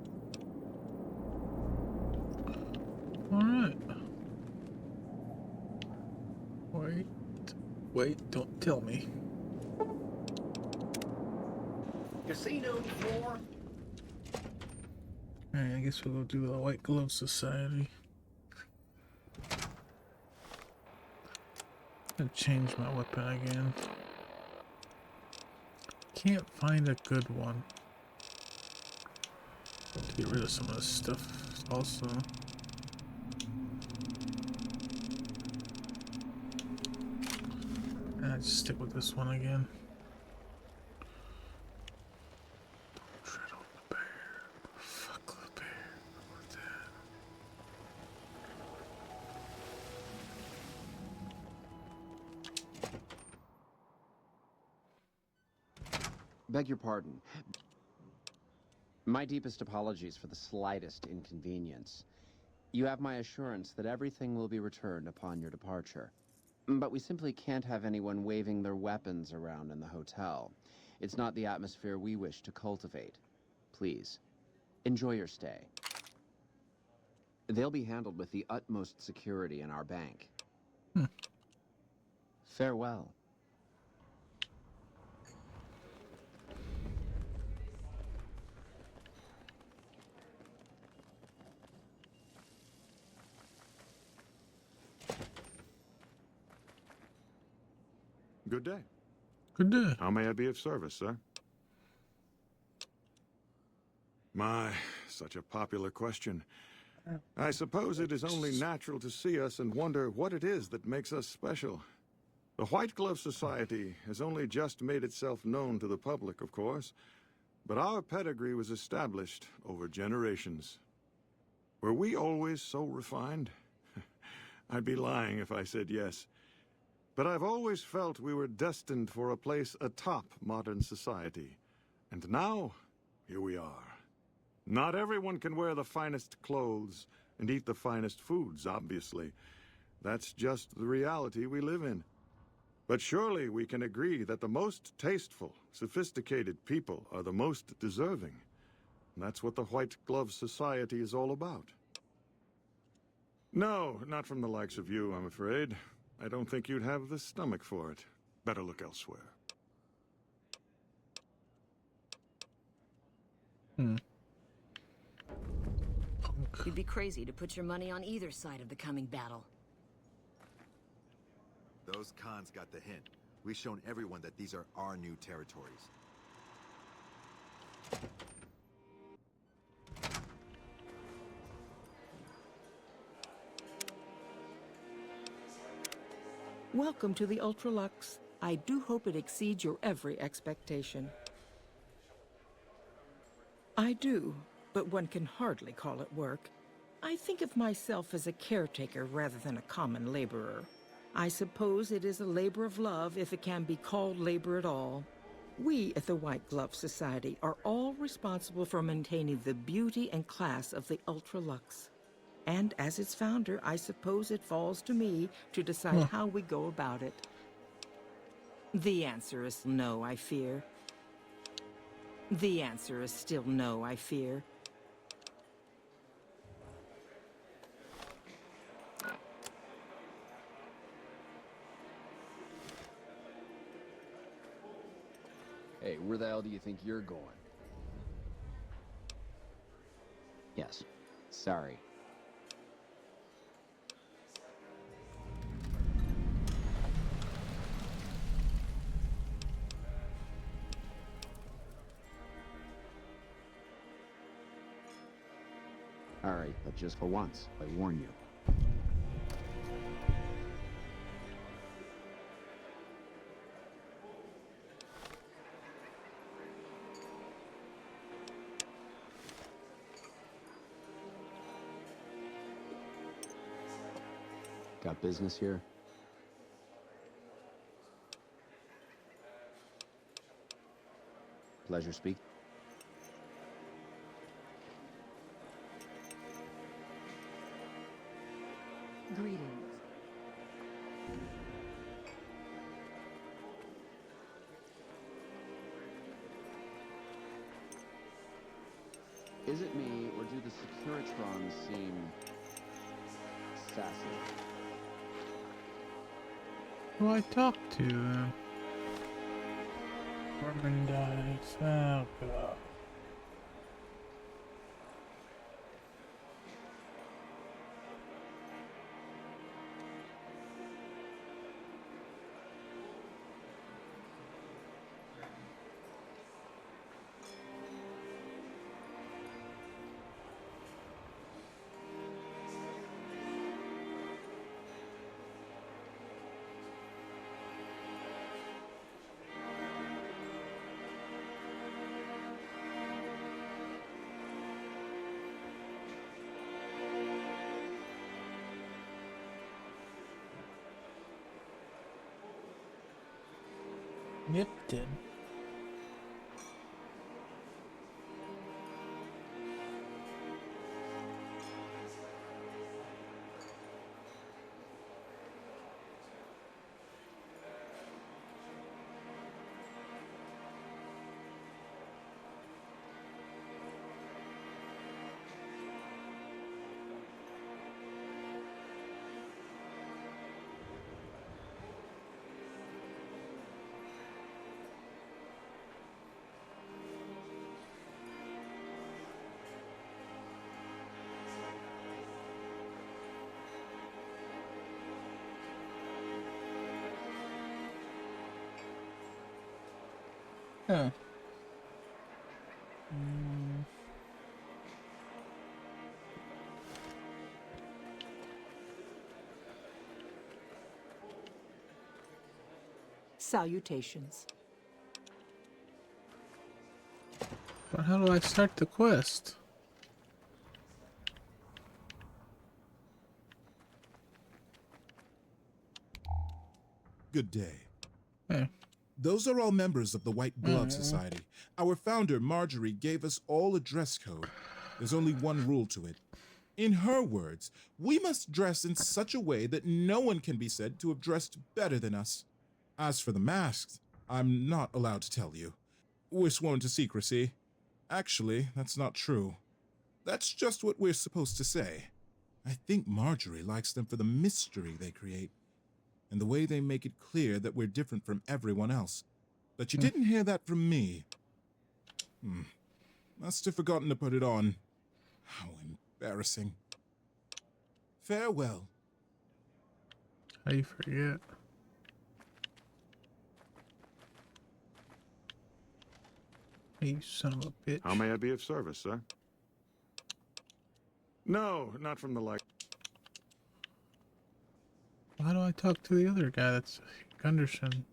Alright. Wait, don't tell me. Casino floor. Alright, I guess we'll go do the White Glove Society. I'm gonna change my weapon again. Can't find a good one. To get rid of some of this stuff also. I just stick with this one again. Don't tread on the bear. Fuck the bear. How about that? Beg your pardon. My deepest apologies for the slightest inconvenience. You have my assurance that everything will be returned upon your departure. But we simply can't have anyone waving their weapons around in the hotel. It's not the atmosphere we wish to cultivate. Please, enjoy your stay. They'll be handled with the utmost security in our bank. Farewell. Good day. Good day. How may I be of service, sir? My, such a popular question. I suppose it is only natural to see us and wonder what it is that makes us special. The White Glove Society has only just made itself known to the public, of course, but our pedigree was established over generations. Were we always so refined? I'd be lying if I said yes. But I've always felt we were destined for a place atop modern society. And now, here we are. Not everyone can wear the finest clothes and eat the finest foods, obviously. That's just the reality we live in. But surely we can agree that the most tasteful, sophisticated people are the most deserving. And that's what the White Glove Society is all about. No, not from the likes of you, I'm afraid. I don't think you'd have the stomach for it. Better look elsewhere. You'd be crazy to put your money on either side of the coming battle. Those cons got the hint. We've shown everyone that these are our new territories. Welcome to the Ultralux. I do hope it exceeds your every expectation. I do, but one can hardly call it work. I think of myself as a caretaker rather than a common laborer. I suppose it is a labor of love if it can be called labor at all. We at the White Glove Society are all responsible for maintaining the beauty and class of the Ultralux. And as its founder, I suppose it falls to me to decide how we go about it. The answer is no, I fear. The answer is still no, I fear. Hey, where the hell do you think you're going? Yes. Sorry. All right, but just for once, I warn you. Got business here? Pleasure speak. Greetings. Is it me, or do the Securitrons seem sassy? Who I talk to them? Merchandise. Oh god. Nipton. Huh. Salutations. But how do I start the quest? Good day. Hey. Those are all members of the White Glove Society. Our founder, Marjorie, gave us all a dress code. There's only one rule to it. In her words, we must dress in such a way that no one can be said to have dressed better than us. As for the masks, I'm not allowed to tell you. We're sworn to secrecy. Actually, that's not true. That's just what we're supposed to say. I think Marjorie likes them for the mystery they create, and the way they make it clear that we're different from everyone else. But you didn't hear that from me. Must have forgotten to put it on. How embarrassing. Farewell. How you forget? You son of a bitch. How may I be of service, sir? No, not from the like. How do I talk to the other guy? That's Gunderson.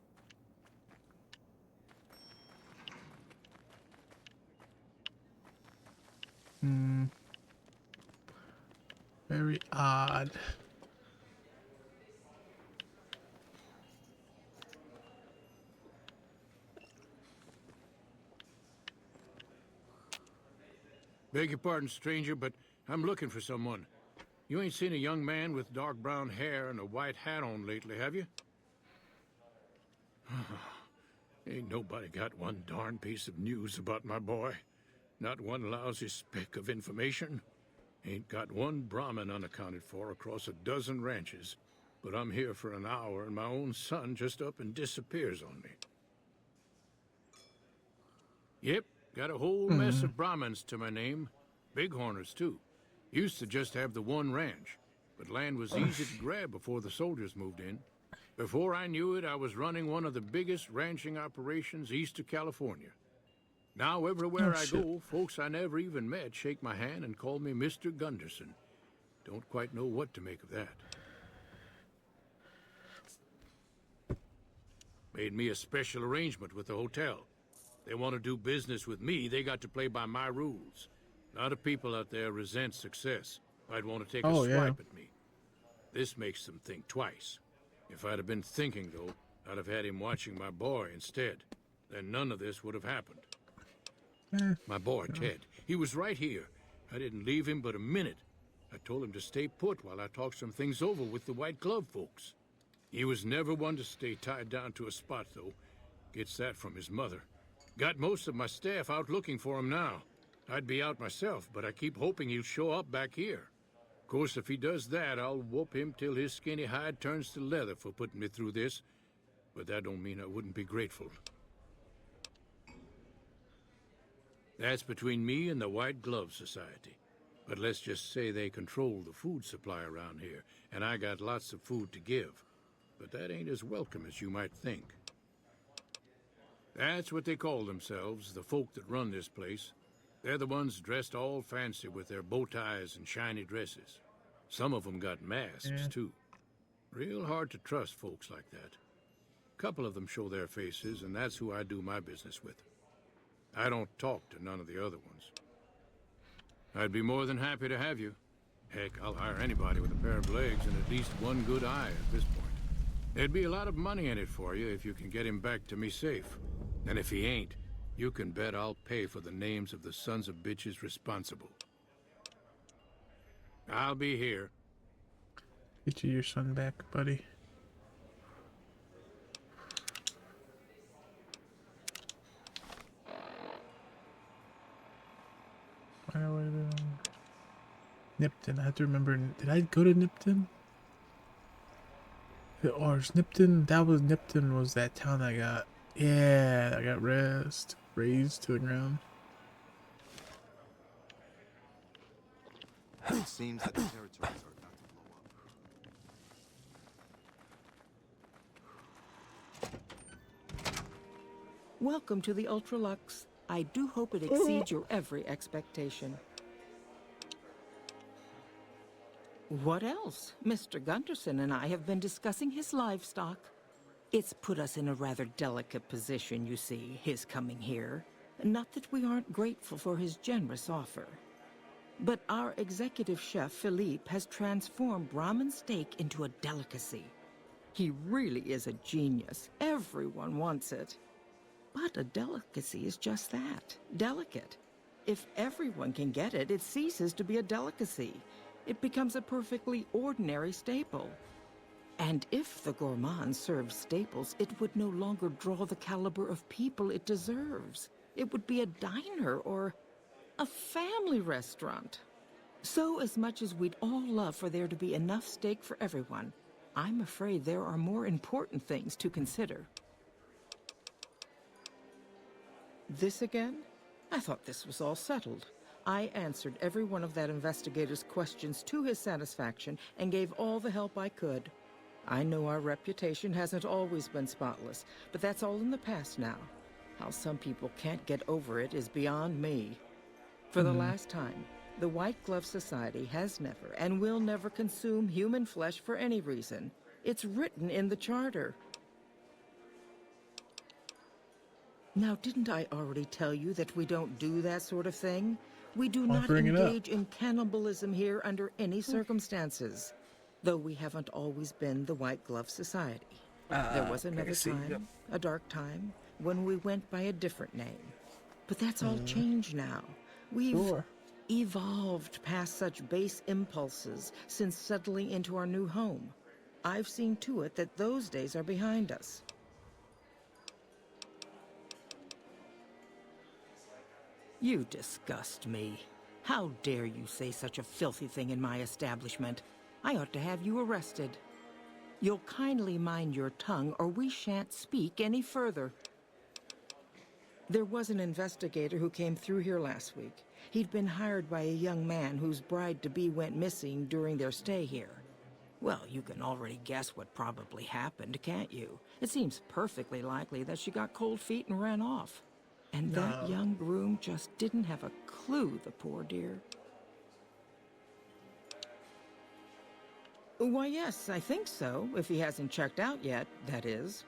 Very odd. Beg your pardon, stranger, but I'm looking for someone. You ain't seen a young man with dark brown hair and a white hat on lately, have you? Ain't nobody got one darn piece of news about my boy. Not one lousy speck of information. Ain't got one Brahmin unaccounted for across a dozen ranches. But I'm here for an hour and my own son just up and disappears on me. Yep, got a whole mess of Brahmins to my name. Bighorners, too. Used to just have the one ranch, but land was easy to grab before the soldiers moved in. Before I knew it, I was running one of the biggest ranching operations east of California. Now, everywhere I go, folks I never even met shake my hand and call me Mr. Gunderson. Don't quite know what to make of that. Made me a special arrangement with the hotel. They want to do business with me, they got to play by my rules. A lot of people out there resent success. Might want to take a swipe at me. This makes them think twice. If I'd have been thinking, though, I'd have had him watching my boy instead. Then none of this would have happened. My boy, Ted, he was right here. I didn't leave him but a minute. I told him to stay put while I talked some things over with the White Glove folks. He was never one to stay tied down to a spot, though. Gets that from his mother. Got most of my staff out looking for him now. I'd be out myself, but I keep hoping he'll show up back here. Of course, if he does that, I'll whoop him till his skinny hide turns to leather for putting me through this. But that don't mean I wouldn't be grateful. That's between me and the White Glove Society. But let's just say they control the food supply around here, and I got lots of food to give. But that ain't as welcome as you might think. That's what they call themselves, the folk that run this place. They're the ones dressed all fancy with their bow ties and shiny dresses. Some of them got masks, too. Real hard to trust folks like that. A couple of them show their faces, and that's who I do my business with. I don't talk to none of the other ones. I'd be more than happy to have you. Heck, I'll hire anybody with a pair of legs and at least one good eye at this point. There'd be a lot of money in it for you if you can get him back to me safe. And if he ain't, you can bet I'll pay for the names of the sons of bitches responsible. I'll be here. Get you your son back, buddy. Nipton. I have to remember. Did I go to Nipton? Or is Nipton? That was Nipton. Was that town I got? Yeah, I got razed to the ground. It seems that the territories are about to blow up. Welcome to the Ultralux. I do hope it exceeds your every expectation. What else? Mr. Gunderson and I have been discussing his livestock. It's put us in a rather delicate position, you see, his coming here. Not that we aren't grateful for his generous offer. But our executive chef, Philippe, has transformed Brahmin steak into a delicacy. He really is a genius. Everyone wants it. But a delicacy is just that, delicate. If everyone can get it, it ceases to be a delicacy. It becomes a perfectly ordinary staple. And if the gourmand served staples, it would no longer draw the caliber of people it deserves. It would be a diner or a family restaurant. So as much as we'd all love for there to be enough steak for everyone, I'm afraid there are more important things to consider. This again? I thought this was all settled. I answered every one of that investigator's questions to his satisfaction and gave all the help I could. I know our reputation hasn't always been spotless, but that's all in the past now. How some people can't get over it is beyond me. For the last time, the White Glove Society has never and will never consume human flesh for any reason. It's written in the charter. Now, didn't I already tell you that we don't do that sort of thing? We do not engage in cannibalism here under any circumstances. Though we haven't always been the White Glove Society. There was another time, a dark time, when we went by a different name. But that's all changed now. We've evolved past such base impulses since settling into our new home. I've seen to it that those days are behind us. You disgust me. How dare you say such a filthy thing in my establishment? I ought to have you arrested. You'll kindly mind your tongue, or we shan't speak any further. There was an investigator who came through here last week. He'd been hired by a young man whose bride-to-be went missing during their stay here. Well, you can already guess what probably happened, can't you? It seems perfectly likely that she got cold feet and ran off. And that young groom just didn't have a clue, the poor dear. Why, yes, I think so, if he hasn't checked out yet, that is.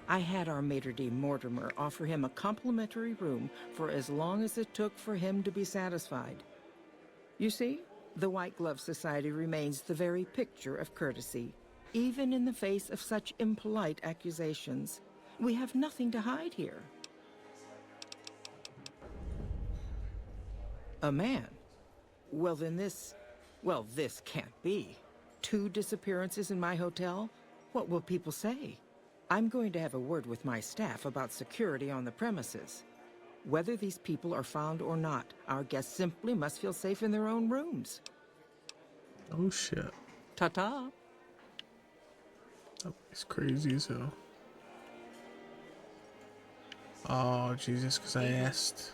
I had our maitre d' Mortimer offer him a complimentary room for as long as it took for him to be satisfied. You see, the White Glove Society remains the very picture of courtesy, even in the face of such impolite accusations. We have nothing to hide here. A man? Well, then this can't be. 2 disappearances in my hotel? What will people say? I'm going to have a word with my staff about security on the premises. Whether these people are found or not, our guests simply must feel safe in their own rooms. Oh shit. Ta-ta. It's crazy as hell. Oh Jesus, because I asked.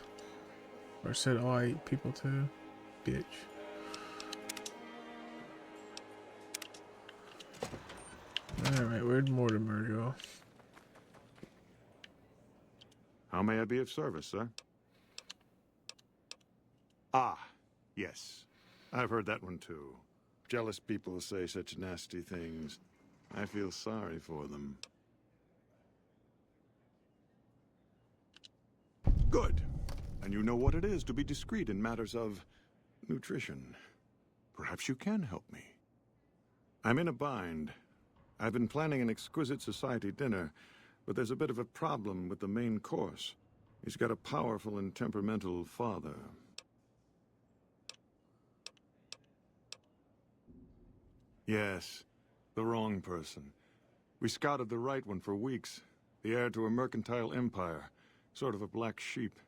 Or said, oh, I eat people too. Bitch. Alright, where'd Mortimer go? How may I be of service, sir? Ah, yes. I've heard that one too. Jealous people say such nasty things. I feel sorry for them. Good. And you know what it is to be discreet in matters of nutrition. Perhaps you can help me. I'm in a bind. I've been planning an exquisite society dinner, but there's a bit of a problem with the main course. He's got a powerful and temperamental father. Yes, the wrong person. We scouted the right one for weeks. The heir to a mercantile empire, sort of a black sheep.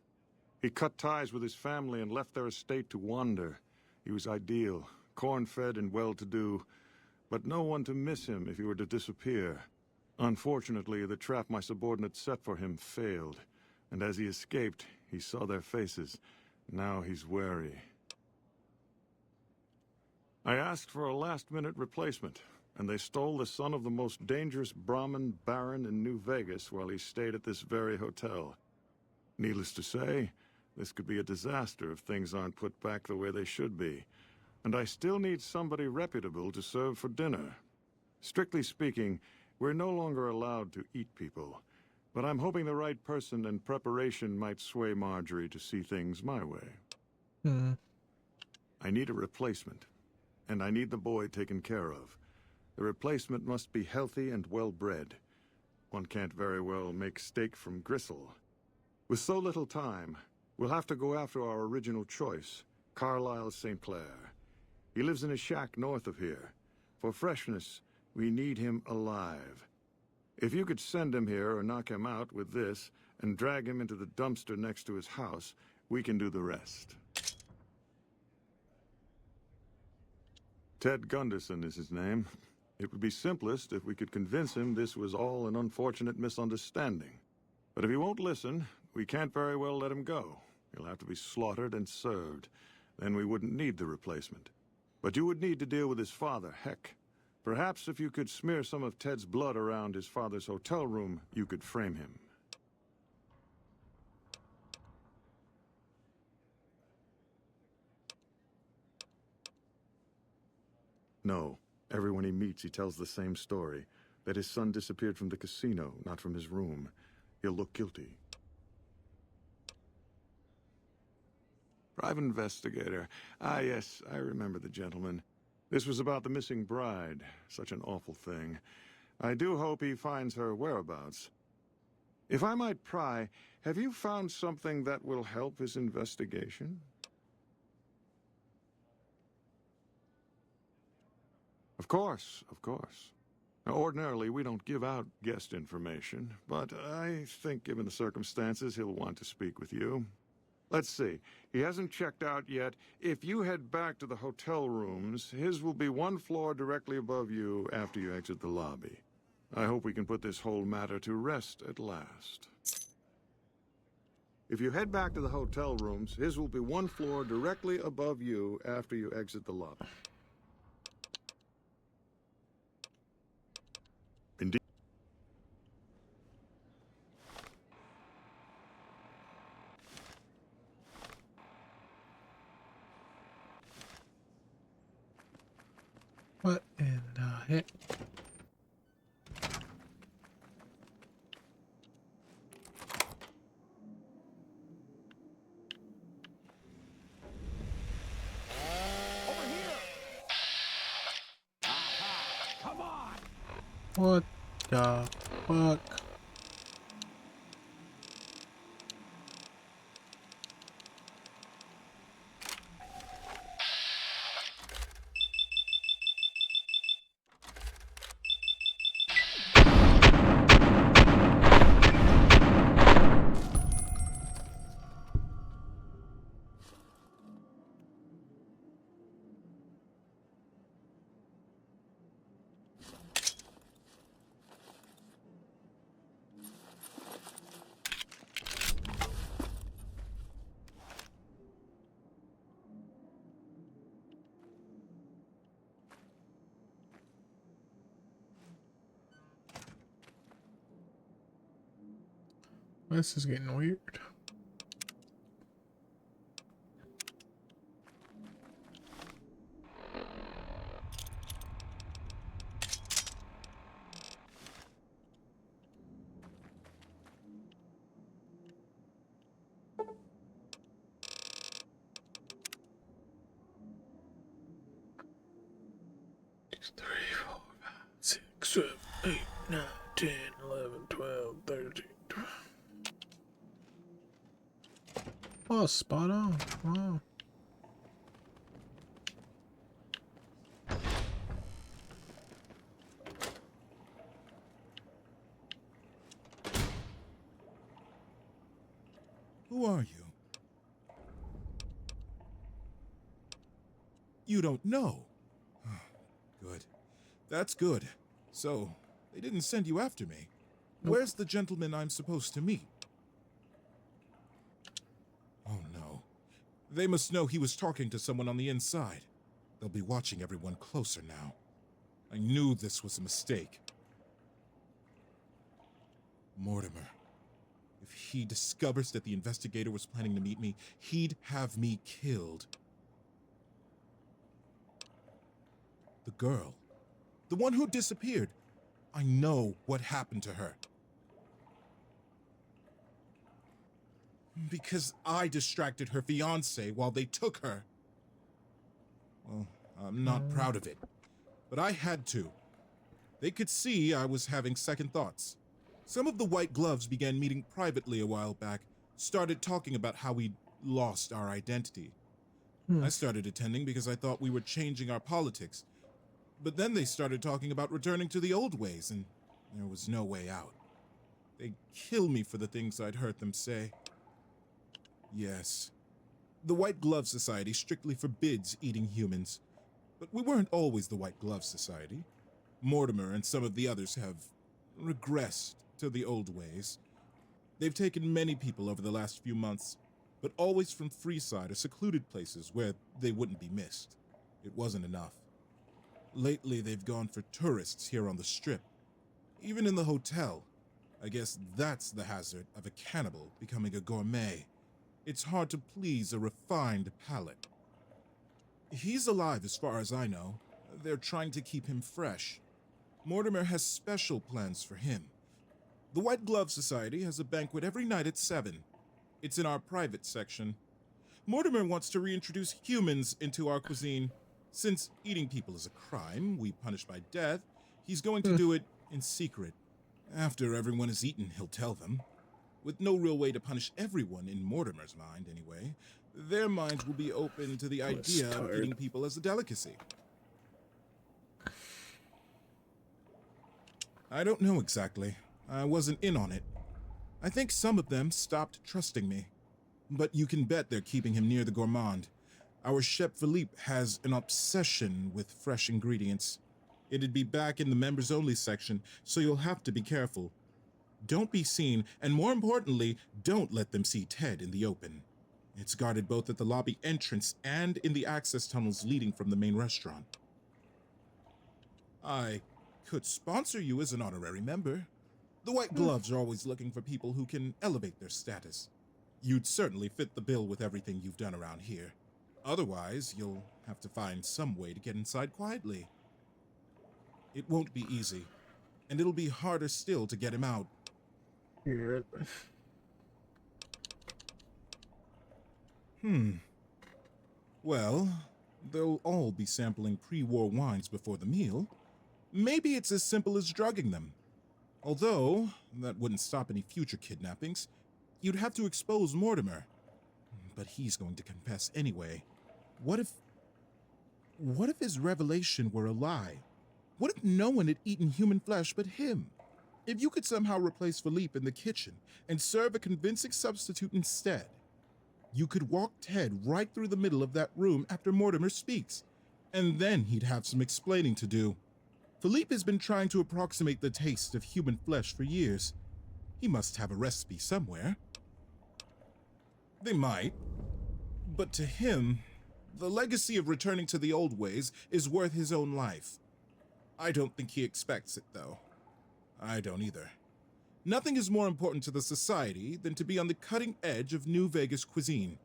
He cut ties with his family and left their estate to wander. He was ideal, corn-fed and well-to-do, but no one to miss him if he were to disappear. Unfortunately, the trap my subordinates set for him failed, and as he escaped, he saw their faces. Now he's wary. I asked for a last-minute replacement, and they stole the son of the most dangerous Brahmin baron in New Vegas while he stayed at this very hotel. Needless to say, this could be a disaster if things aren't put back the way they should be. And I still need somebody reputable to serve for dinner. Strictly speaking, we're no longer allowed to eat people. But I'm hoping the right person and preparation might sway Marjorie to see things my way. I need a replacement. And I need the boy taken care of. The replacement must be healthy and well-bred. One can't very well make steak from gristle. With so little time, we'll have to go after our original choice, Carlisle St. Clair. He lives in a shack north of here. For freshness, we need him alive. If you could send him here or knock him out with this and drag him into the dumpster next to his house, we can do the rest. Ted Gunderson is his name. It would be simplest if we could convince him this was all an unfortunate misunderstanding. But if he won't listen, we can't very well let him go. He'll have to be slaughtered and served. Then we wouldn't need the replacement. But you would need to deal with his father, Heck. Perhaps if you could smear some of Ted's blood around his father's hotel room, you could frame him. No. Everyone he meets, he tells the same story. That his son disappeared from the casino, not from his room. He'll look guilty. Private investigator. Ah, yes, I remember the gentleman. This was about the missing bride. Such an awful thing. I do hope he finds her whereabouts. If I might pry, have you found something that will help his investigation? Of course, of course. Now, ordinarily, we don't give out guest information, but I think given the circumstances, he'll want to speak with you. Let's see. He hasn't checked out yet. If you head back to the hotel rooms, his will be one floor directly above you after you exit the lobby. I hope we can put this whole matter to rest at last. If you head back to the hotel rooms, his will be one floor directly above you after you exit the lobby. Indeed. What in the heck? Come on! What the fuck? This is getting weird. It's 3, 4, 5, 6, 7, 8, 9, 10, 11, 12, 13, 12. Oh, spot on. Wow. Who are you? You don't know. Good. That's good. So, they didn't send you after me. Nope. Where's the gentleman I'm supposed to meet? Oh no. They must know he was talking to someone on the inside. They'll be watching everyone closer now. I knew this was a mistake. Mortimer. If he discovers that the investigator was planning to meet me, he'd have me killed. The girl. The one who disappeared. I know what happened to her. Because I distracted her fiancé while they took her. Well, I'm not proud of it. But I had to. They could see I was having second thoughts. Some of the white gloves began meeting privately a while back, started talking about how we'd lost our identity. I started attending because I thought we were changing our politics. But then they started talking about returning to the old ways, and there was no way out. They'd kill me for the things I'd heard them say. Yes. The White Glove Society strictly forbids eating humans. But we weren't always the White Glove Society. Mortimer and some of the others have regressed to the old ways. They've taken many people over the last few months, but always from Freeside or secluded places where they wouldn't be missed. It wasn't enough. Lately, they've gone for tourists here on the Strip. Even in the hotel. I guess that's the hazard of a cannibal becoming a gourmet. It's hard to please a refined palate. He's alive as far as I know. They're trying to keep him fresh. Mortimer has special plans for him. The White Glove Society has a banquet every night at 7. It's in our private section. Mortimer wants to reintroduce humans into our cuisine. Since eating people is a crime we punish by death, he's going to do it in secret. After everyone is eaten, he'll tell them. With no real way to punish everyone in Mortimer's mind, anyway, their minds will be open to the idea of eating people as a delicacy. I don't know exactly. I wasn't in on it. I think some of them stopped trusting me. but you can bet they're keeping him near the gourmand. Our chef Philippe has an obsession with fresh ingredients. It'd be back in the members-only section, so you'll have to be careful. Don't be seen, and more importantly, don't let them see Ted in the open. It's guarded both at the lobby entrance and in the access tunnels leading from the main restaurant. I could sponsor you as an honorary member. The White Gloves are always looking for people who can elevate their status. You'd certainly fit the bill with everything you've done around here. Otherwise, you'll have to find some way to get inside quietly. It won't be easy, and it'll be harder still to get him out. Here. Well, they'll all be sampling pre-war wines before the meal. Maybe it's as simple as drugging them. Although, that wouldn't stop any future kidnappings. You'd have to expose Mortimer. But he's going to confess anyway. What if his revelation were a lie? What if no one had eaten human flesh but him? If you could somehow replace Philippe in the kitchen and serve a convincing substitute instead, you could walk Ted right through the middle of that room after Mortimer speaks, and then he'd have some explaining to do. Philippe has been trying to approximate the taste of human flesh for years. He must have a recipe somewhere. They might, but to him, the legacy of returning to the old ways is worth his own life. I don't think he expects it, though. I don't either. Nothing is more important to the society than to be on the cutting edge of New Vegas cuisine.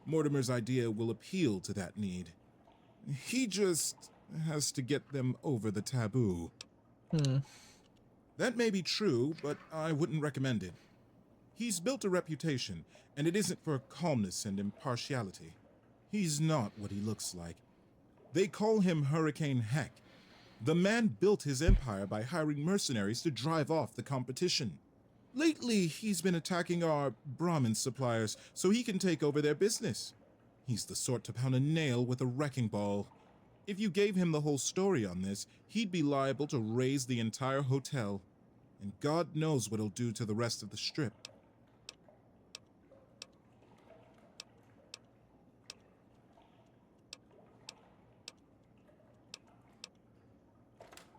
Mortimer's idea will appeal to that need. He just has to get them over the taboo. That may be true, but I wouldn't recommend it. He's built a reputation, and it isn't for calmness and impartiality. He's not what he looks like. They call him Hurricane Heck. The man built his empire by hiring mercenaries to drive off the competition. Lately, he's been attacking our Brahmin suppliers so he can take over their business. He's the sort to pound a nail with a wrecking ball. If you gave him the whole story on this, he'd be liable to raise the entire hotel. And God knows what he'll do to the rest of the strip.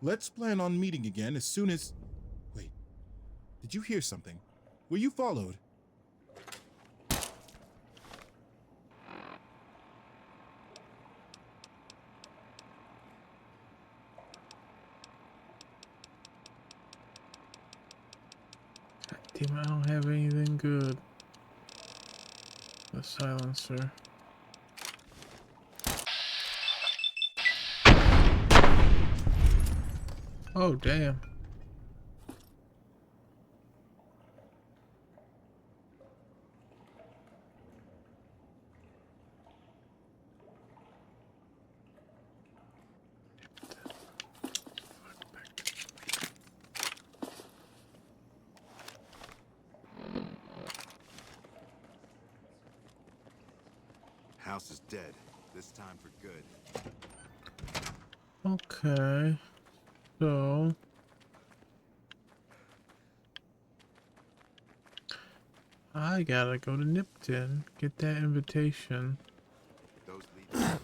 Let's plan on meeting again as soon as... Wait, did you hear something? Were you followed? Damn, I don't have anything good. The silencer. Oh, damn. House is dead. This time for good. Okay. So I gotta go to Nipton, get that invitation. Those leads.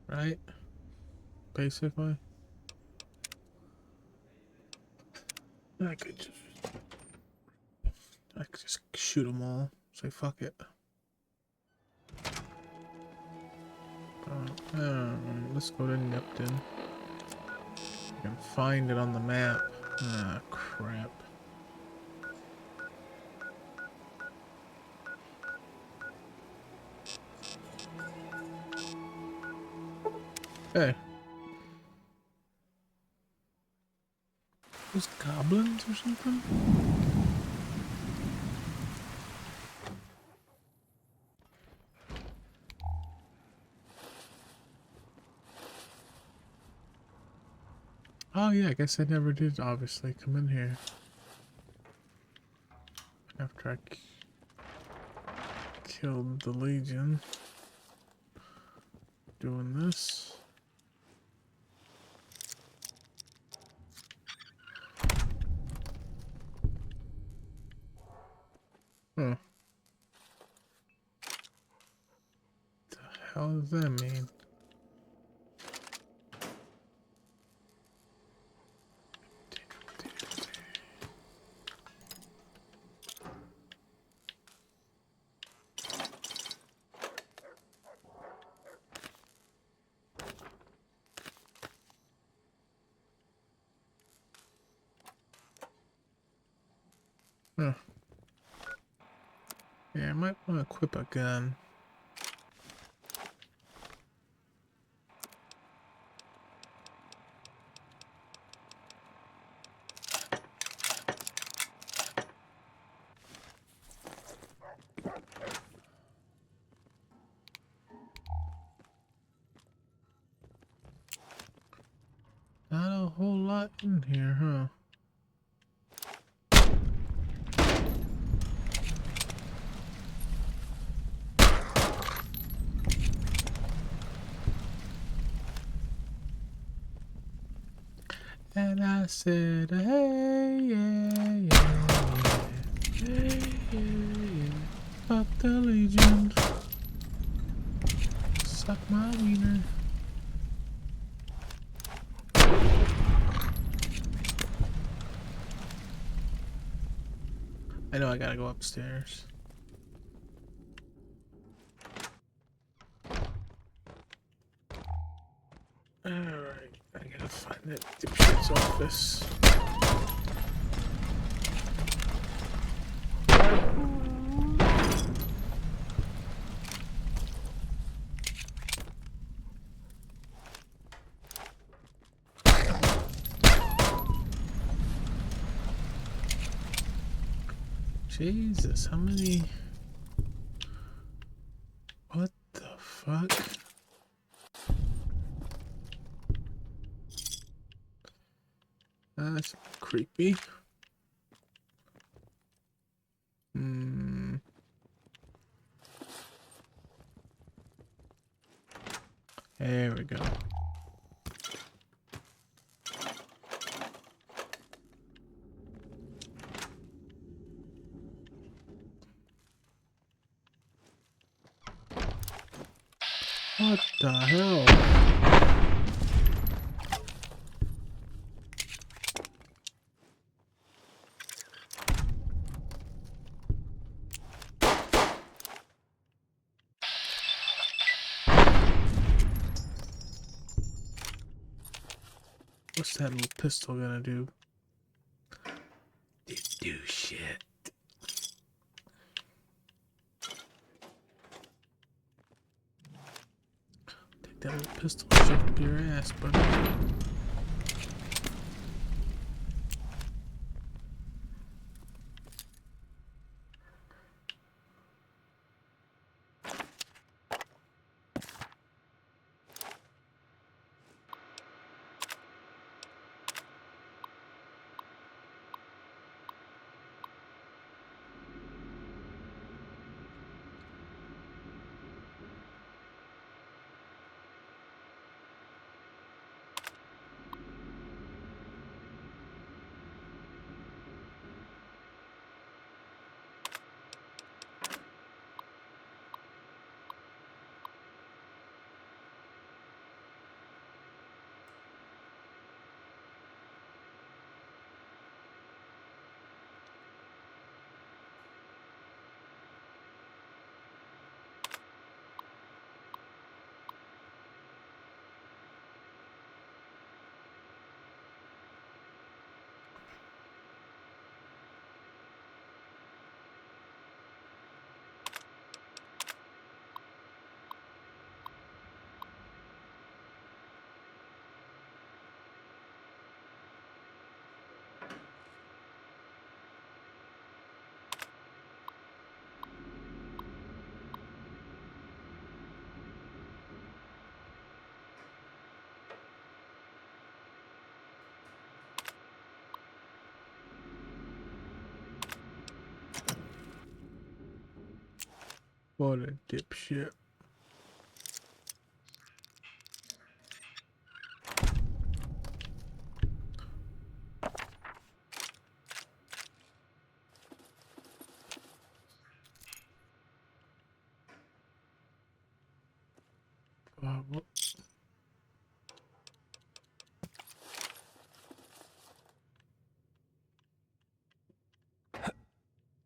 Right? Basically. I could just shoot them all. Say fuck it. Let's go to Nipton. I can find it on the map. Ah, crap. Hey. Those goblins or something? Oh yeah, I guess I never did obviously come in here. After I killed the Legion. Doing this. Huh. What the hell does that mean? Huh. Yeah, I might want to equip a gun. Not a whole lot in here, huh? And I said, hey, yeah, yeah, yeah, yeah. Fuck the Legion. Suck my wiener. I know I gotta go upstairs. Alright, I gotta find that dipshit's office. Jesus, how many? What the fuck? That's creepy. There we go. What the hell? What's that little pistol gonna do? It do shit. Take that little pistol and shove it up your ass, buddy. What a dipshit.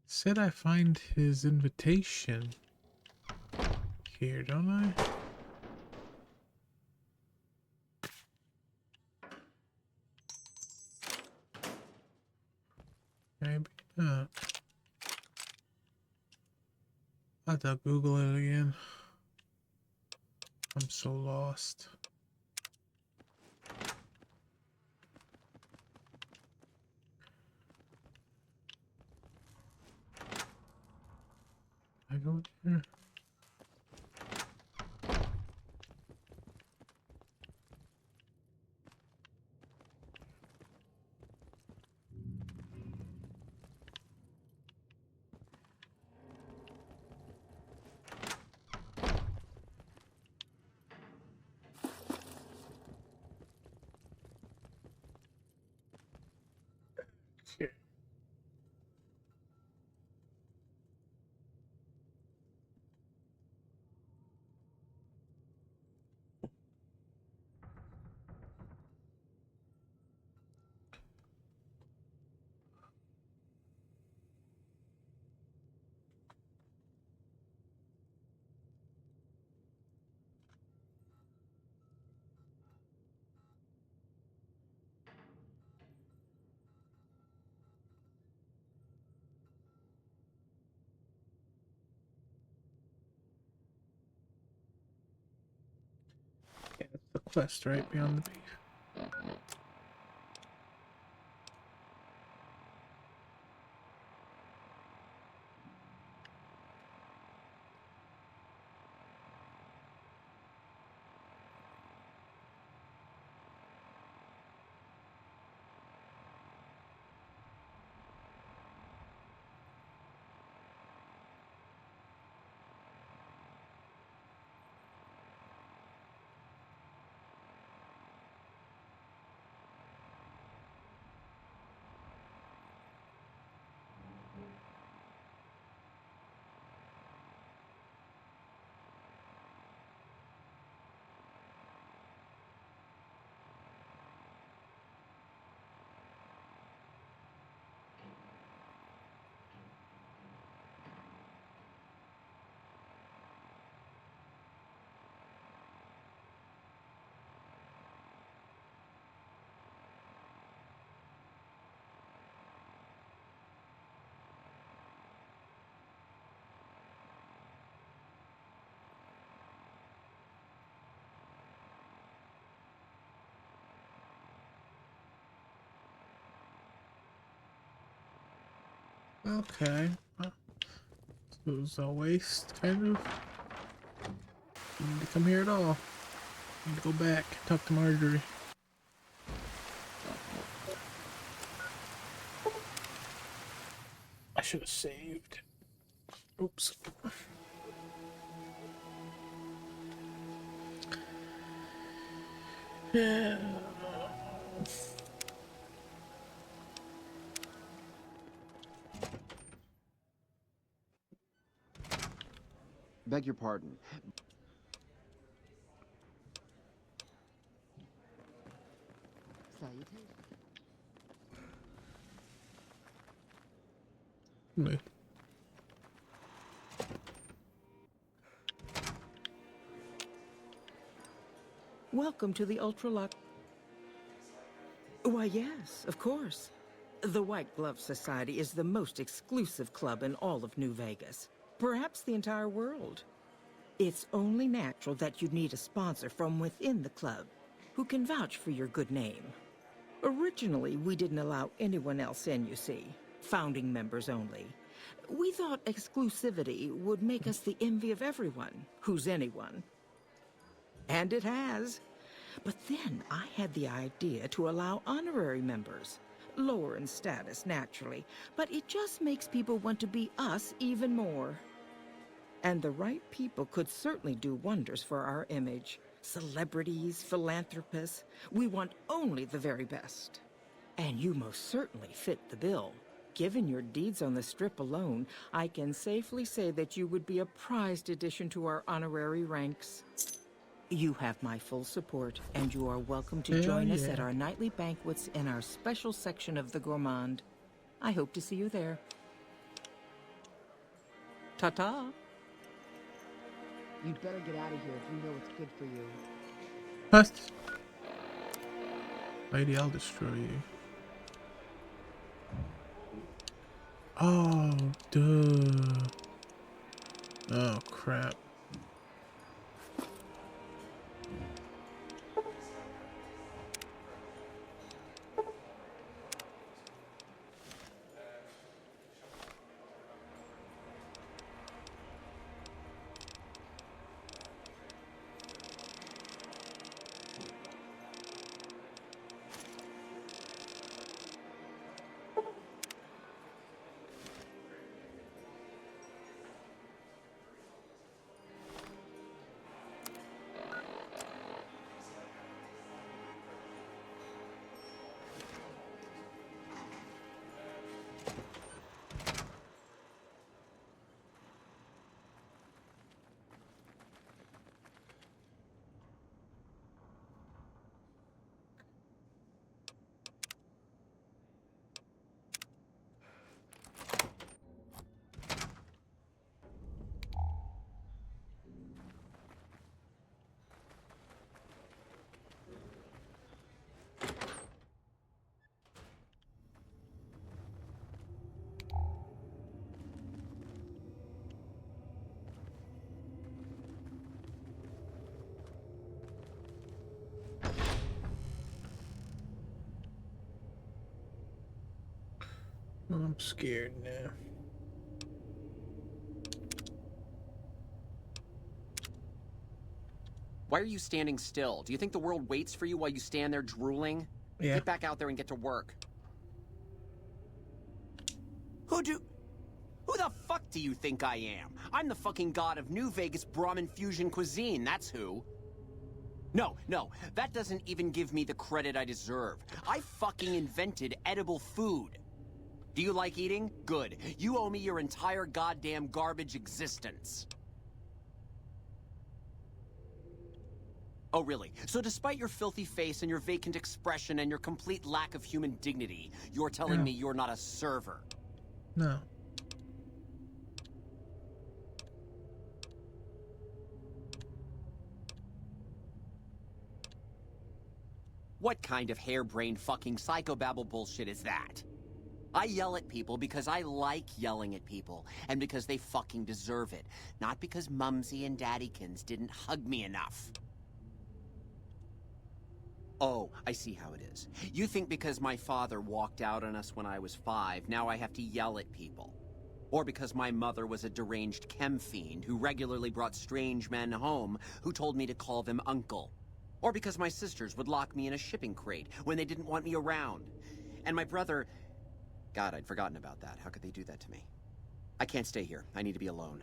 Said I find his invitation here, don't I? Maybe not. I have to Google it again. I'm so lost. I go there. Yeah, it's the quest right beyond the beef. Okay. So it was a waste, kind of. Didn't need to come here at all. Need to go back, talk to Marjorie. I should have saved. Oops. Yeah. Beg your pardon. Me. Welcome to the Ultralux. Why, yes, of course. The White Glove Society is the most exclusive club in all of New Vegas. Perhaps the entire world. It's only natural that you'd need a sponsor from within the club who can vouch for your good name. Originally, we didn't allow anyone else in, you see. Founding members only. We thought exclusivity would make us the envy of everyone who's anyone. And it has. But then I had the idea to allow honorary members. Lower in status, naturally, but it just makes people want to be us even more. And the right people could certainly do wonders for our image. Celebrities, philanthropists, we want only the very best. And you most certainly fit the bill. Given your deeds on the Strip alone, I can safely say that you would be a prized addition to our honorary ranks. You have my full support, and you are welcome to join us at our nightly banquets in our special section of the Gourmand. I hope to see you there. Ta-ta! You'd better get out of here if you know what's good for you. What? Lady, I'll destroy you. Oh, duh. Oh, crap. I'm scared now. Why are you standing still? Do you think the world waits for you while you stand there drooling? Yeah. Get back out there and get to work. Who the fuck do you think I am? I'm the fucking god of New Vegas Brahmin fusion cuisine, that's who. No, that doesn't even give me the credit I deserve. I fucking invented edible food. Do you like eating? Good. You owe me your entire goddamn garbage existence. Oh, really? So despite your filthy face and your vacant expression and your complete lack of human dignity, you're telling me you're not a server? No. What kind of harebrained fucking psychobabble bullshit is that? I yell at people because I like yelling at people, and because they fucking deserve it. Not because Mumsy and Daddykins didn't hug me enough. Oh, I see how it is. You think because my father walked out on us when I was 5, now I have to yell at people. Or because my mother was a deranged chem fiend who regularly brought strange men home who told me to call them uncle. Or because my sisters would lock me in a shipping crate when they didn't want me around. And my brother... God, I'd forgotten about that. How could they do that to me? I can't stay here. I need to be alone.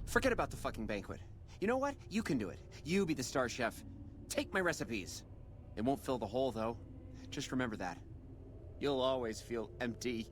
Forget about the fucking banquet. You know what? You can do it. You be the star chef. Take my recipes. It won't fill the hole, though. Just remember that. You'll always feel empty.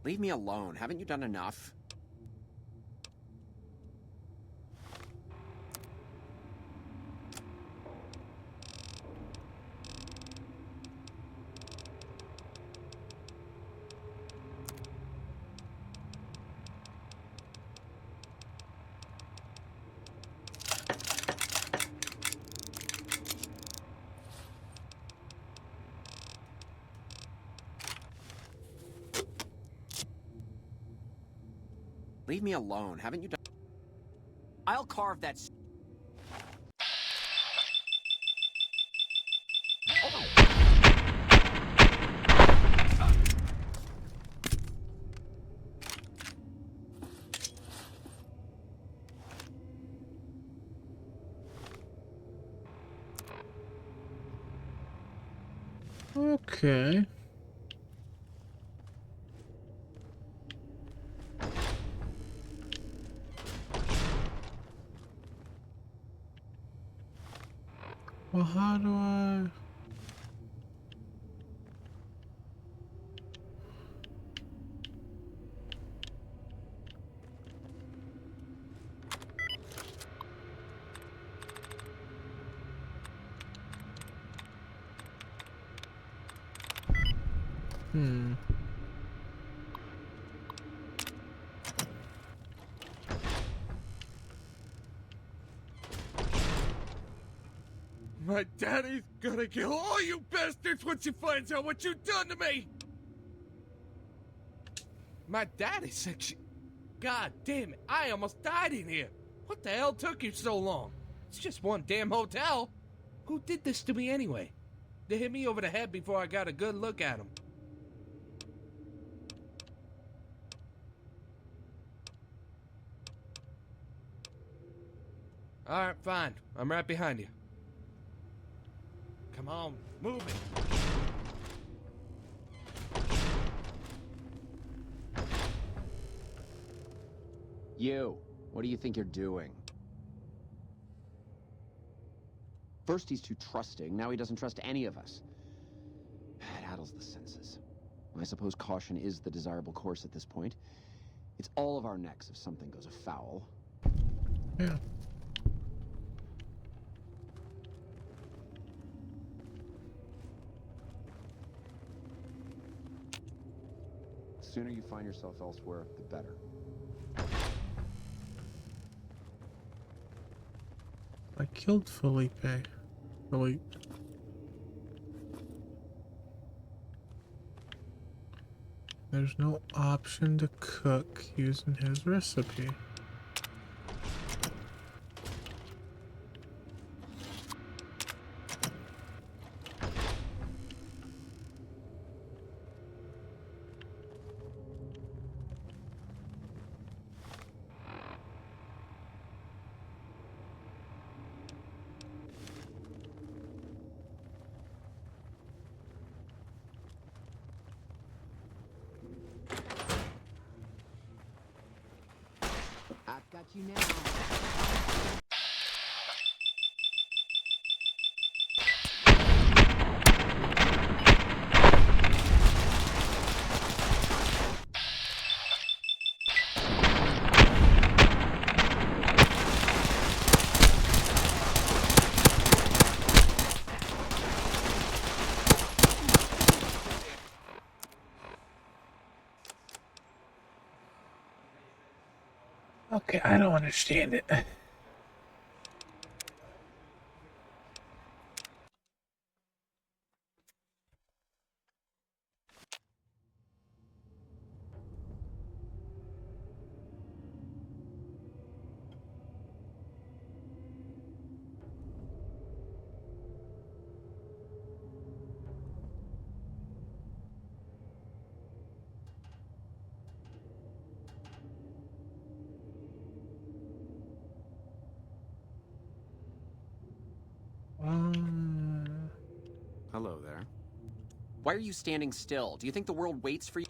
Leave me alone. Haven't you done enough? Leave me alone. Haven't you done... I'll carve that... Okay. Well, how do I... My daddy's gonna kill all you bastards once he finds out what you've done to me! My daddy said God damn it, I almost died in here! What the hell took you so long? It's just one damn hotel! Who did this to me anyway? They hit me over the head before I got a good look at him. Alright, fine. I'm right behind you. Come on, move it. You, what do you think you're doing? First he's too trusting, now he doesn't trust any of us. It addles the senses. I suppose caution is the desirable course at this point. It's all of our necks if something goes afoul. Yeah. The sooner you find yourself elsewhere, the better. I killed Felipe. There's no option to cook using his recipe. I've got you now. Okay, I don't understand it. Hello there. Why are you standing still? Do you think the world waits for you?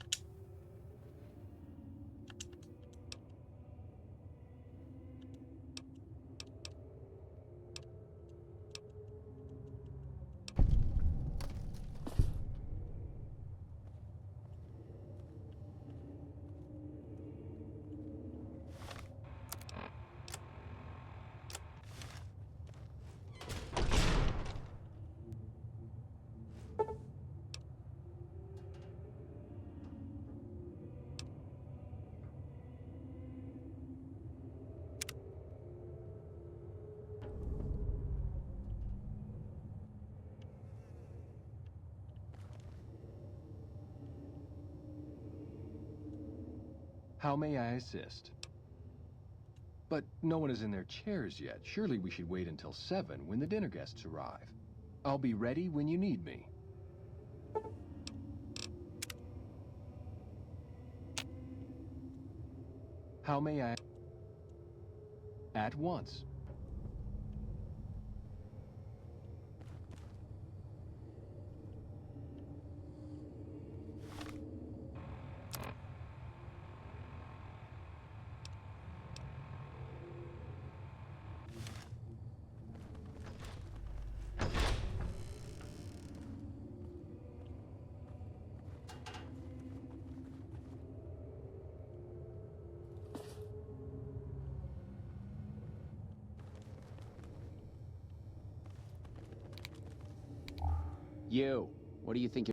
How may I assist? But no one is in their chairs yet. Surely we should wait until 7 when the dinner guests arrive. I'll be ready when you need me. How may I... At once. You. What do you think?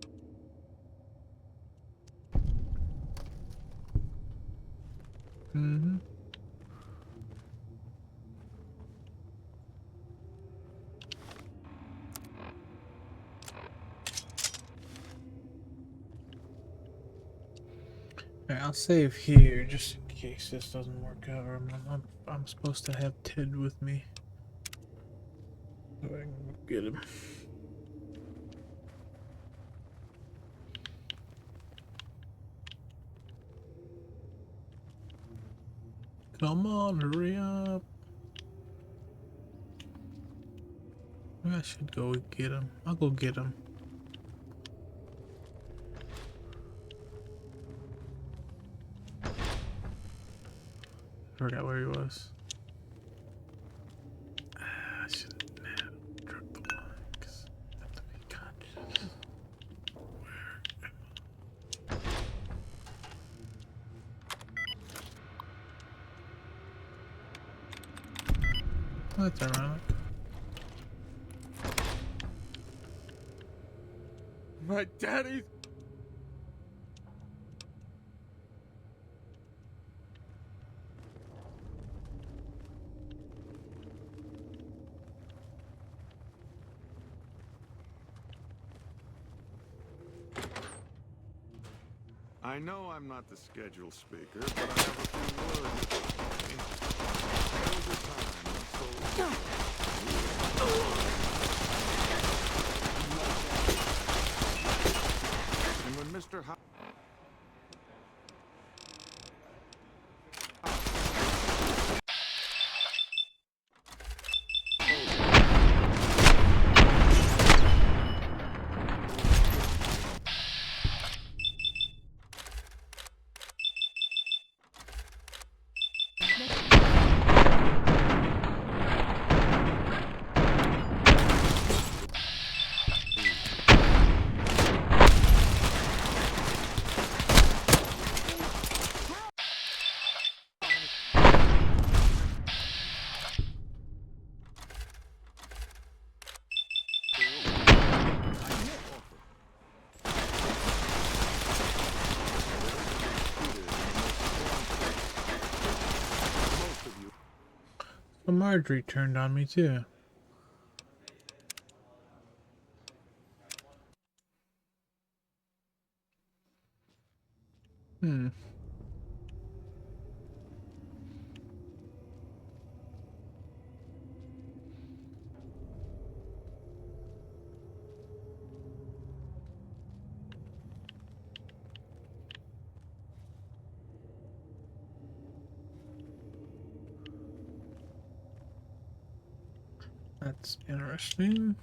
Mm-hmm. Alright, I'll save here just in case this doesn't work out. Or I'm supposed to have Ted with me. So I can get him. Come on, hurry up. Maybe I should go get him. I'll go get him. Forgot where he was. I should have drugged the one because I have to be conscious. Well, that's ironic. My daddy's... I know I'm not the scheduled speaker, but I have a few words. There was a time and when Mr. Well, Marjorie turned on me too. That's interesting.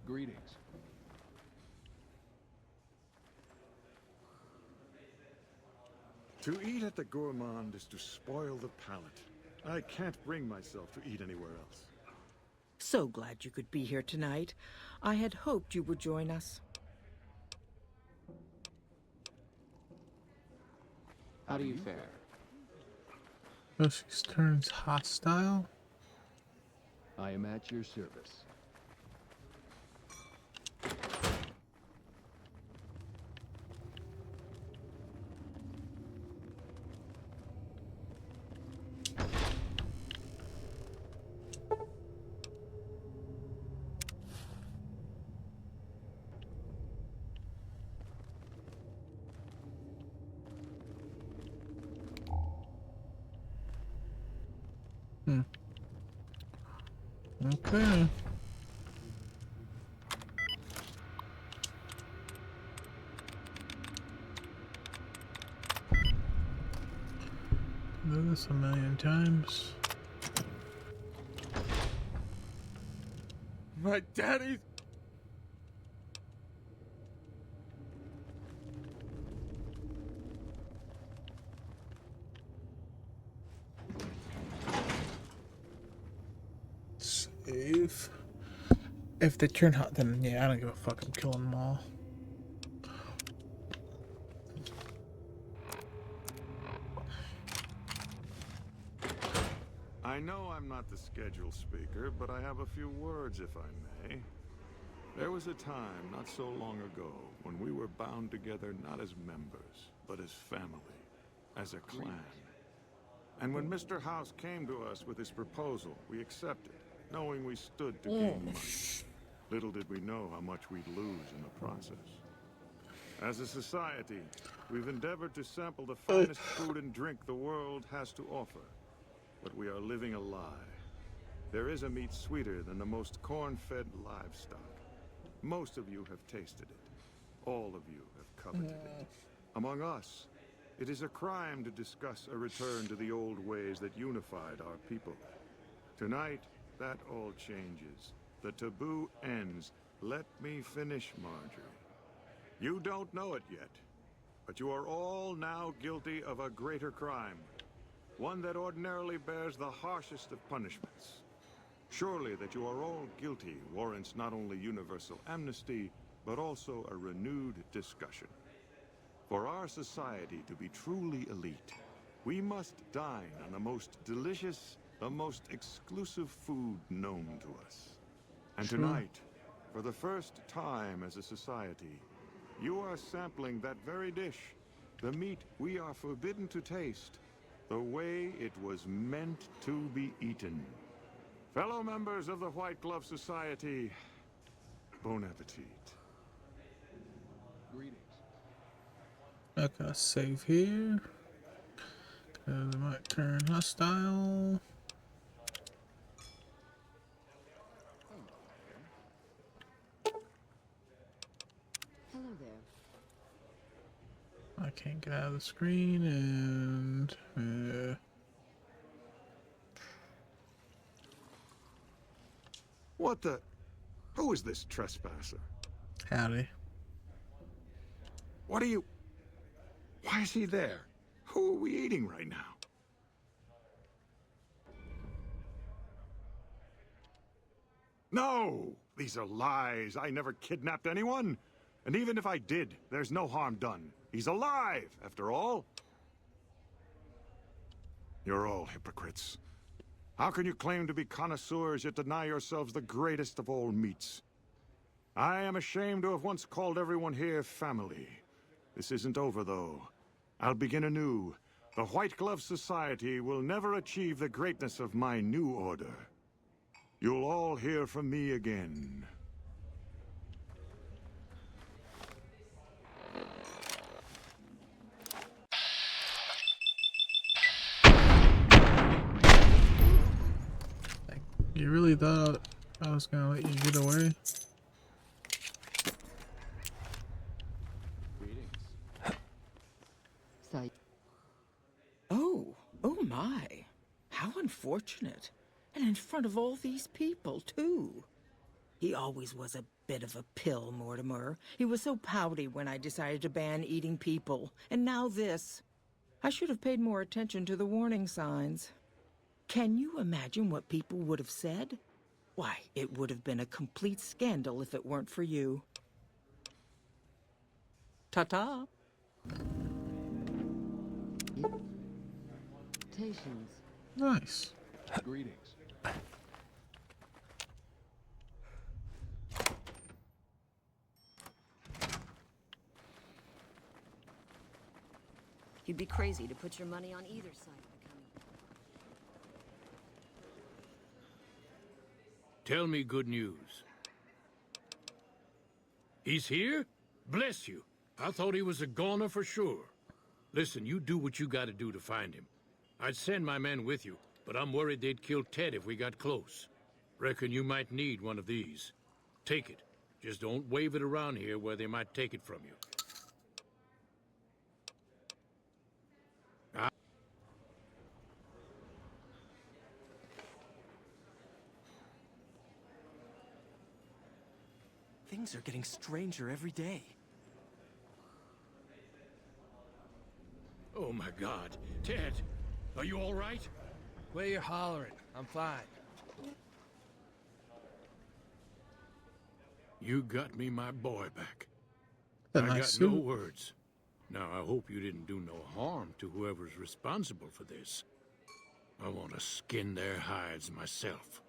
Greetings. To eat at the gourmand is to spoil the palate. I can't bring myself to eat anywhere else. So glad you could be here tonight. I had hoped you would join us. How do you fare? Oh, she turns hostile? I am at your service. Okay. Do this a million times. My daddy's... save. If they turn hot, then yeah, I don't give a fuck. I'm killing them all. I know I'm not the scheduled speaker, but I have a few words, if I may. There was a time, not so long ago, when we were bound together not as members, but as family, as a clan. And when Mr. House came to us with his proposal, we accepted, knowing we stood to gain much. Little did we know how much we'd lose in the process. As a society, we've endeavored to sample the finest food and drink the world has to offer. But we are living a lie. There is a meat sweeter than the most corn-fed livestock. Most of you have tasted it. All of you have coveted it. Among us, it is a crime to discuss a return to the old ways that unified our people. Tonight, that all changes. The taboo ends. Let me finish, Marjorie. You don't know it yet, but you are all now guilty of a greater crime. One that ordinarily bears the harshest of punishments. Surely that you are all guilty warrants not only universal amnesty, but also a renewed discussion. For our society to be truly elite, we must dine on the most delicious, the most exclusive food known to us. And tonight, for the first time as a society, you are sampling that very dish, the meat we are forbidden to taste, the way it was meant to be eaten. Fellow members of the White Glove Society, bon appetit. Greetings. Okay, save here. Cause it might turn hostile. Hello there. I can't get out of the screen and What the? Who is this trespasser? howdy. What are you? Why is he there? Who are we eating right now? No! These are lies. I never kidnapped anyone. And even if I did, there's no harm done. He's alive, after all. You're all hypocrites. How can you claim to be connoisseurs yet deny yourselves the greatest of all meats? I am ashamed to have once called everyone here family. This isn't over, though. I'll begin anew. The White Glove Society will never achieve the greatness of my new order. You'll all hear from me again. You really thought I was gonna let you get away? Oh my. How unfortunate. And in front of all these people, too. He always was a bit of a pill, Mortimer. He was so pouty when I decided to ban eating people. And now this. I should have paid more attention to the warning signs. Can you imagine what people would have said? Why, it would have been a complete scandal if it weren't for you. Ta-ta. Nice. Greetings. You'd be crazy to put your money on either side of the county. Tell me good news. He's here? Bless you. I thought he was a goner for sure. Listen, you do what you gotta do to find him. I'd send my men with you, but I'm worried they'd kill Ted if we got close. Reckon you might need one of these. Take it. Just don't wave it around here where they might take it from you. Things are getting stranger every day. Oh my God. Ted, are you all right? Where you hollering? I'm fine. You got me my boy back. A I nice got no suit. words. Now, I hope you didn't do no harm to whoever's responsible for this. I want to skin their hides myself.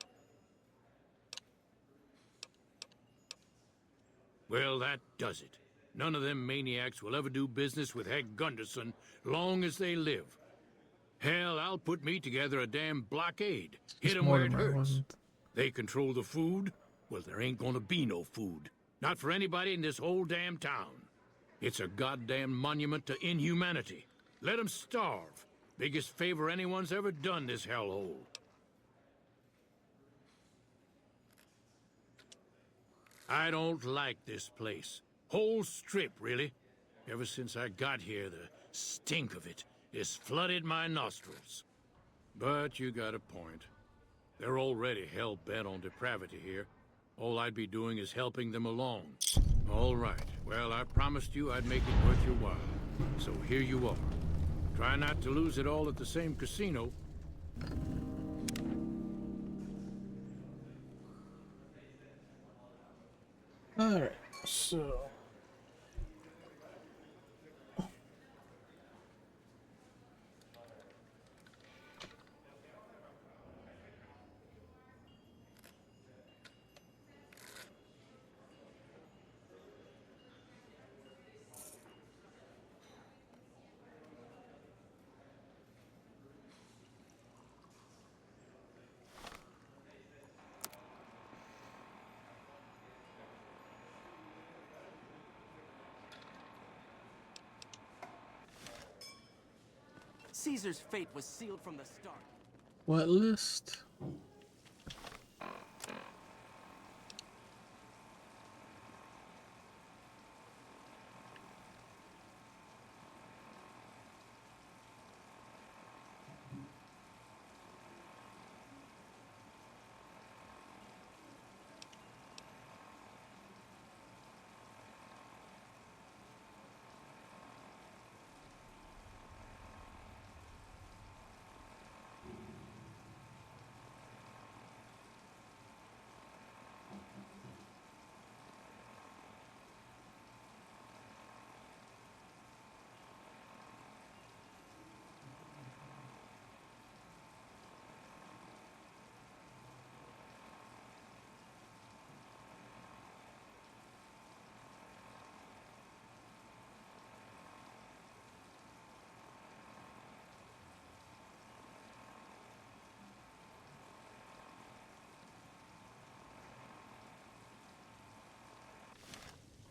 Well, that does it. None of them maniacs will ever do business with Heck Gunderson long as they live. Hell, I'll put me together a damn blockade. Hit them where it Mortimer hurts. wasn't. They control the food? Well, there ain't gonna be no food. Not for anybody in this whole damn town. It's a goddamn monument to inhumanity. Let them starve. Biggest favor anyone's ever done this hellhole. I don't like this place. Whole strip, really. Ever since I got here, the stink of it has flooded my nostrils. But you got a point. They're already hell-bent on depravity here. All I'd be doing is helping them along. All right. Well, I promised you I'd make it worth your while. So here you are. Try not to lose it all at the same casino. Alright, so... Caesar's fate was sealed from the start. What list?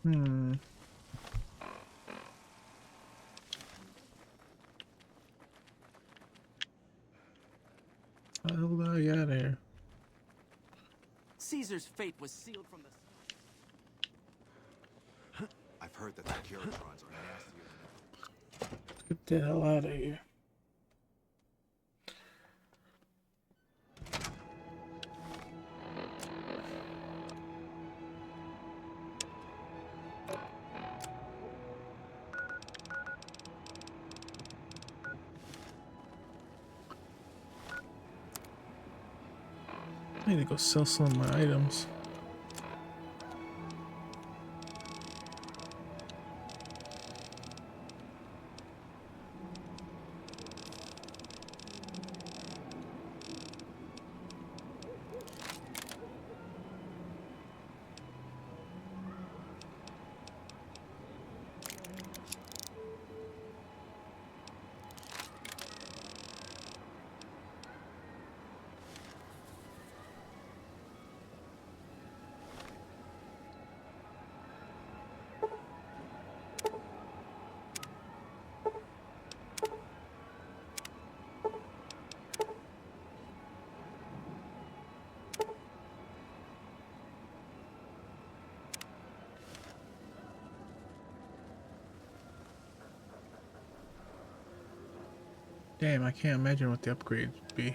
How the hell did I get out of here? Caesar's fate was sealed from the start. I've heard that the Kiratrons are nastier than ever. Get the hell out of here. I need to go sell some of my items. Damn, I can't imagine what the upgrades would be.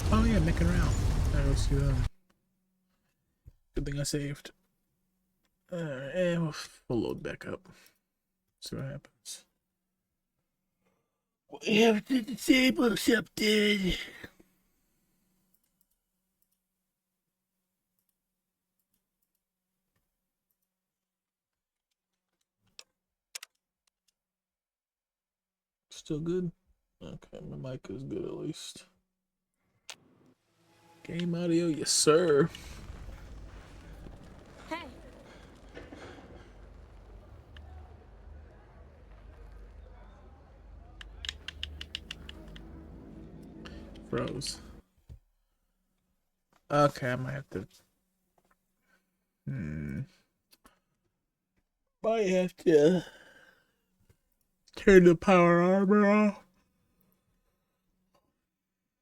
Oh yeah, making around. I go see them. Good thing I saved. And we'll load back up. See what happens. We have to disable something. Still good? Okay, my mic is good at least. Game audio, yes sir. Hey. Froze. Okay, I might have to. Might have to turn the power armor off.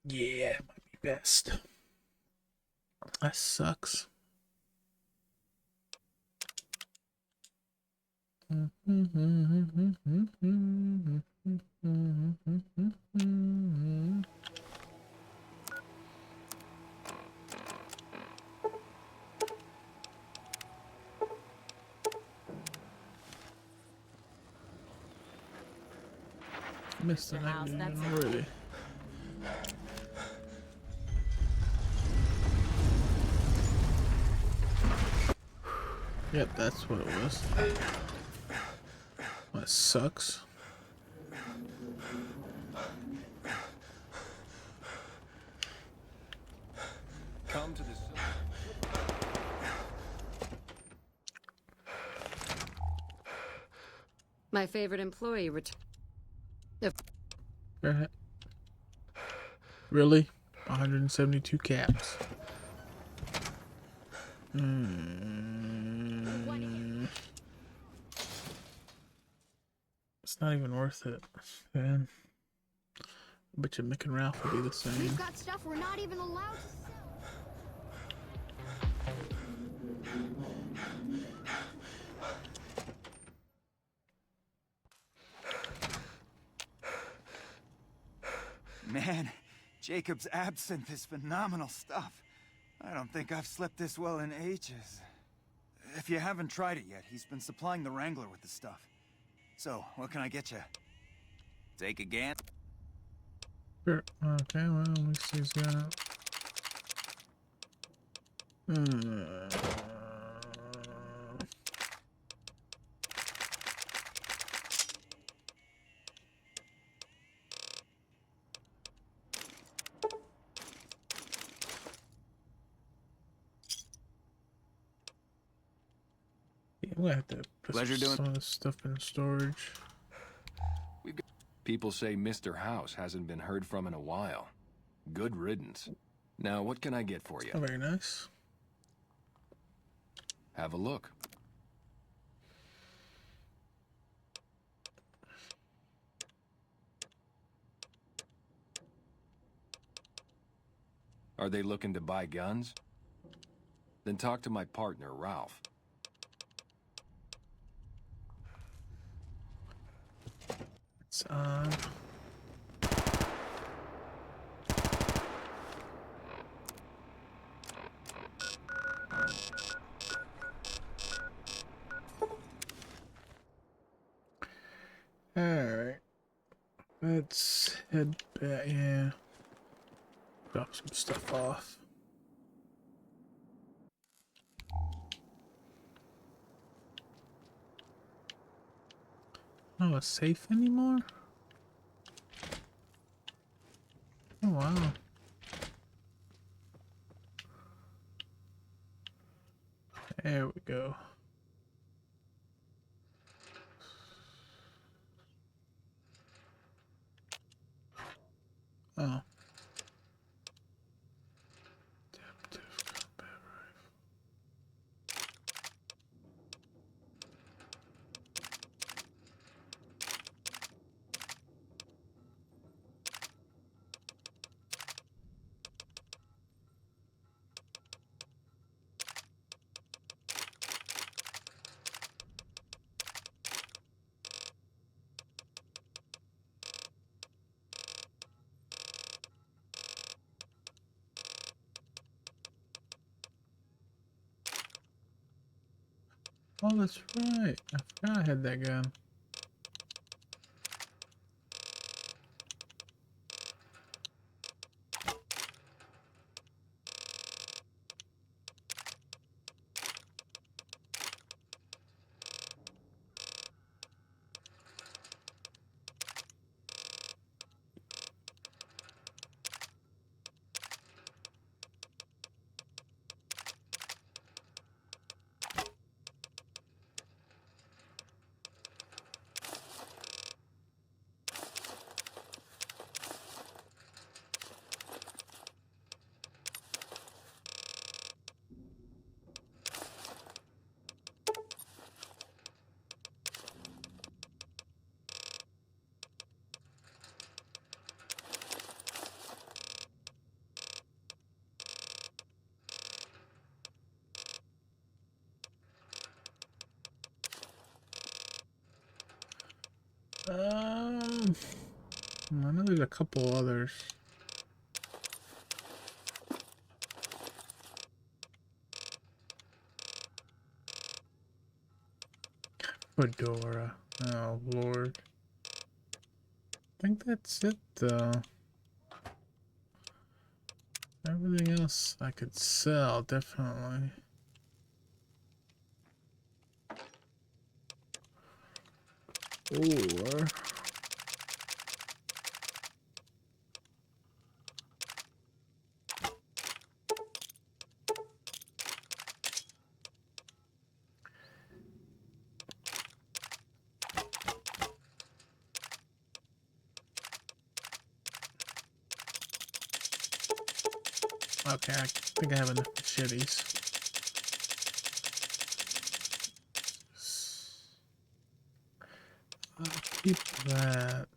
Yeah, it might be best. That sucks. Missed the night vision already. Yep, that's what it was. That sucks. Come to the My favorite employee Really? 172 caps. It's not even worth it, man. I bet you Mick and Ralph will be the same. We've got stuff we're not even allowed to sell. Man, Jacob's absinthe is phenomenal stuff. I don't think I've slept this well in ages. If you haven't tried it yet, he's been supplying the Wrangler with the stuff. So, what can I get you? Take a gan. Sure. Okay, well, at least he's got. Yeah, I'm gonna have to put some of this stuff in storage. People say Mr. House hasn't been heard from in a while. Good riddance. Now, what can I get for you? Oh, very nice. Have a look. Are they looking to buy guns? Then talk to my partner, Ralph. It's on. Alright. Let's head back. Yeah. Drop some stuff off. Not a safe anymore? Oh, wow. There we go. Oh. Oh, that's right. I forgot I had that gun. I know there's a couple others. Fedora. Oh, Lord. I think that's it, though. Everything else I could sell, definitely. Or... Okay, I think I have enough machetes. I'll keep that.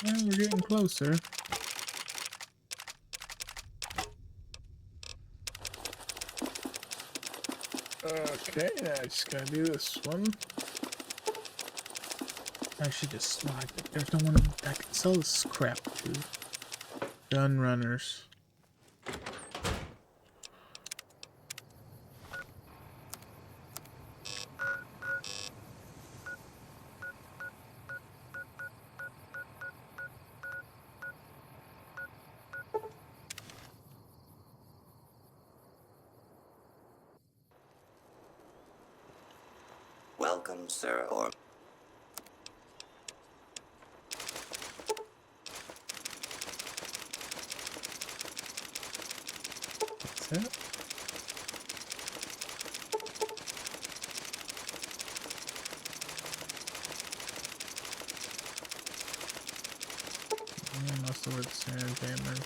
Well, we're getting closer. Okay, now I just gotta do this one. I should just slide. There's no one I can sell this crap to. Gun runners. Welcome, sir, or... That's it. Yeah, most of it's entertainment.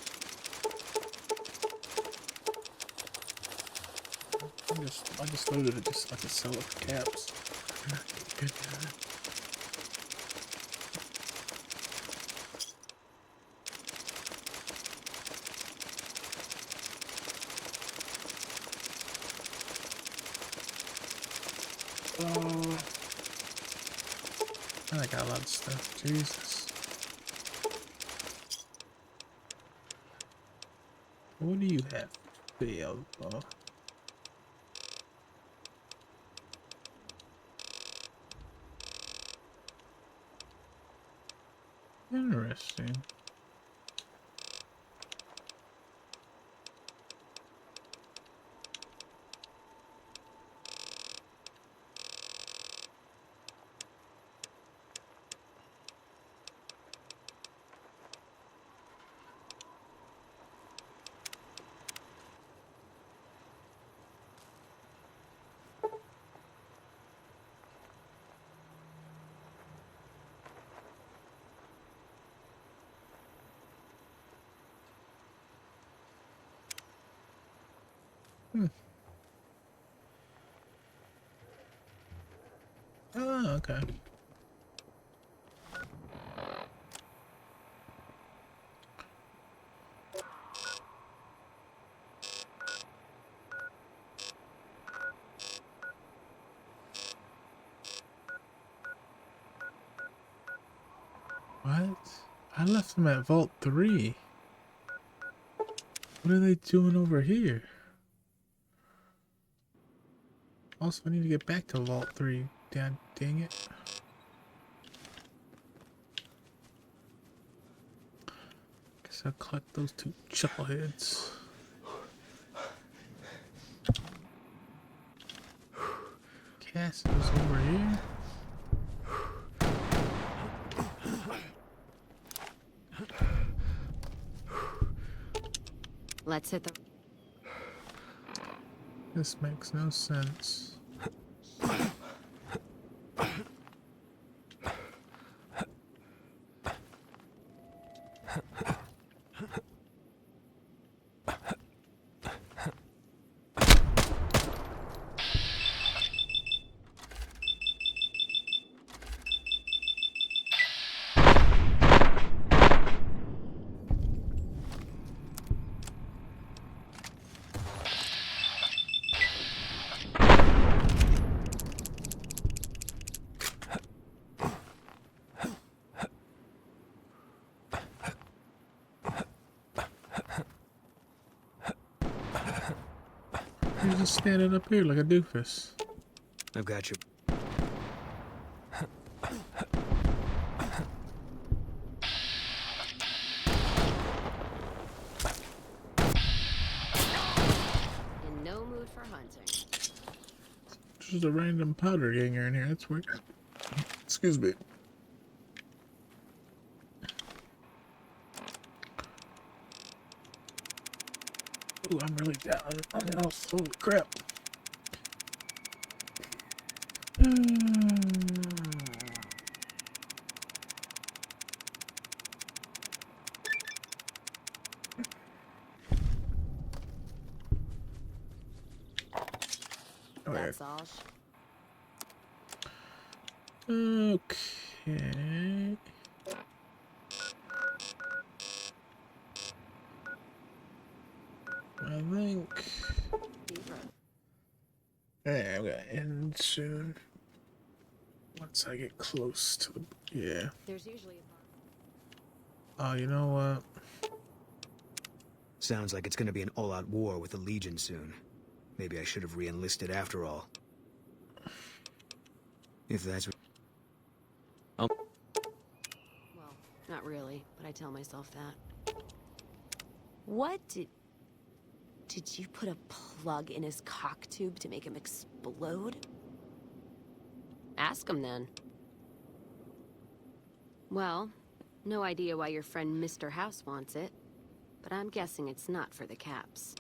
I just loaded it just so I could sell it for caps. Good. I got a lot of stuff. Jesus. What do you have? Failed. Interesting. Oh, okay. What? I left them at Vault 3. What are they doing over here? Also, I need to get back to Vault 3. Dang it. Guess I'll collect those two chuckleheads. Cass is over here. Let's hit the... This makes no sense. you just standing up here like a doofus? I've got you. In no mood for hunting. Just a random powder ganger in here. That's weird. Excuse me. Ooh, I'm really down. Oh, holy crap. That's all. Okay. I think. Yeah, I'm gonna end soon. Once I get close to the. Yeah. There's usually Oh, you know what? Sounds like it's gonna be an all-out war with the Legion soon. Maybe I should have re-enlisted after all. If that's what... Well, not really, but I tell myself that. What did you put a plug in his cock tube to make him explode? Ask him then. Well, no idea why your friend Mr. House wants it, but I'm guessing it's not for the caps.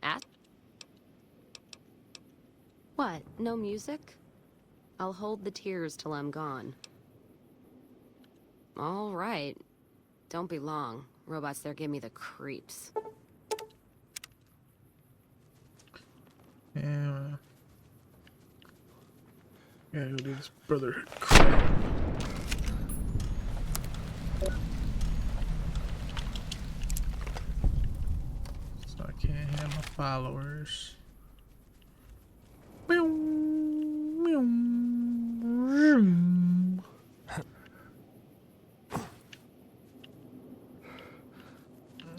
Ask? What, no music? I'll hold the tears till I'm gone. All right. Don't be long. Robots there give me the creeps. Yeah. Yeah, go do this brotherhood crap. So I can't have my followers.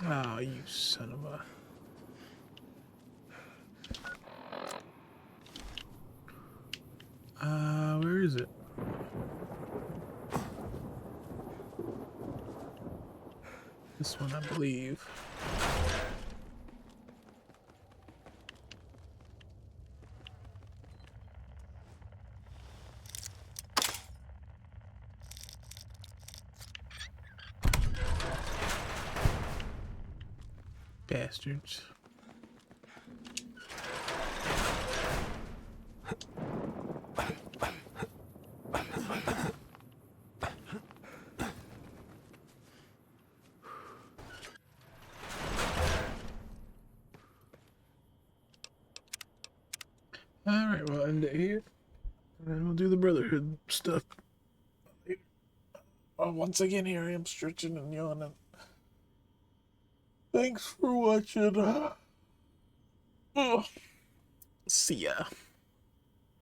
Oh, you son of a... where is it? This one, I believe. Bastards. Alright, we'll end it here. And then we'll do the Brotherhood stuff. Once again, here I am stretching and yawning. Thanks for watching. See ya.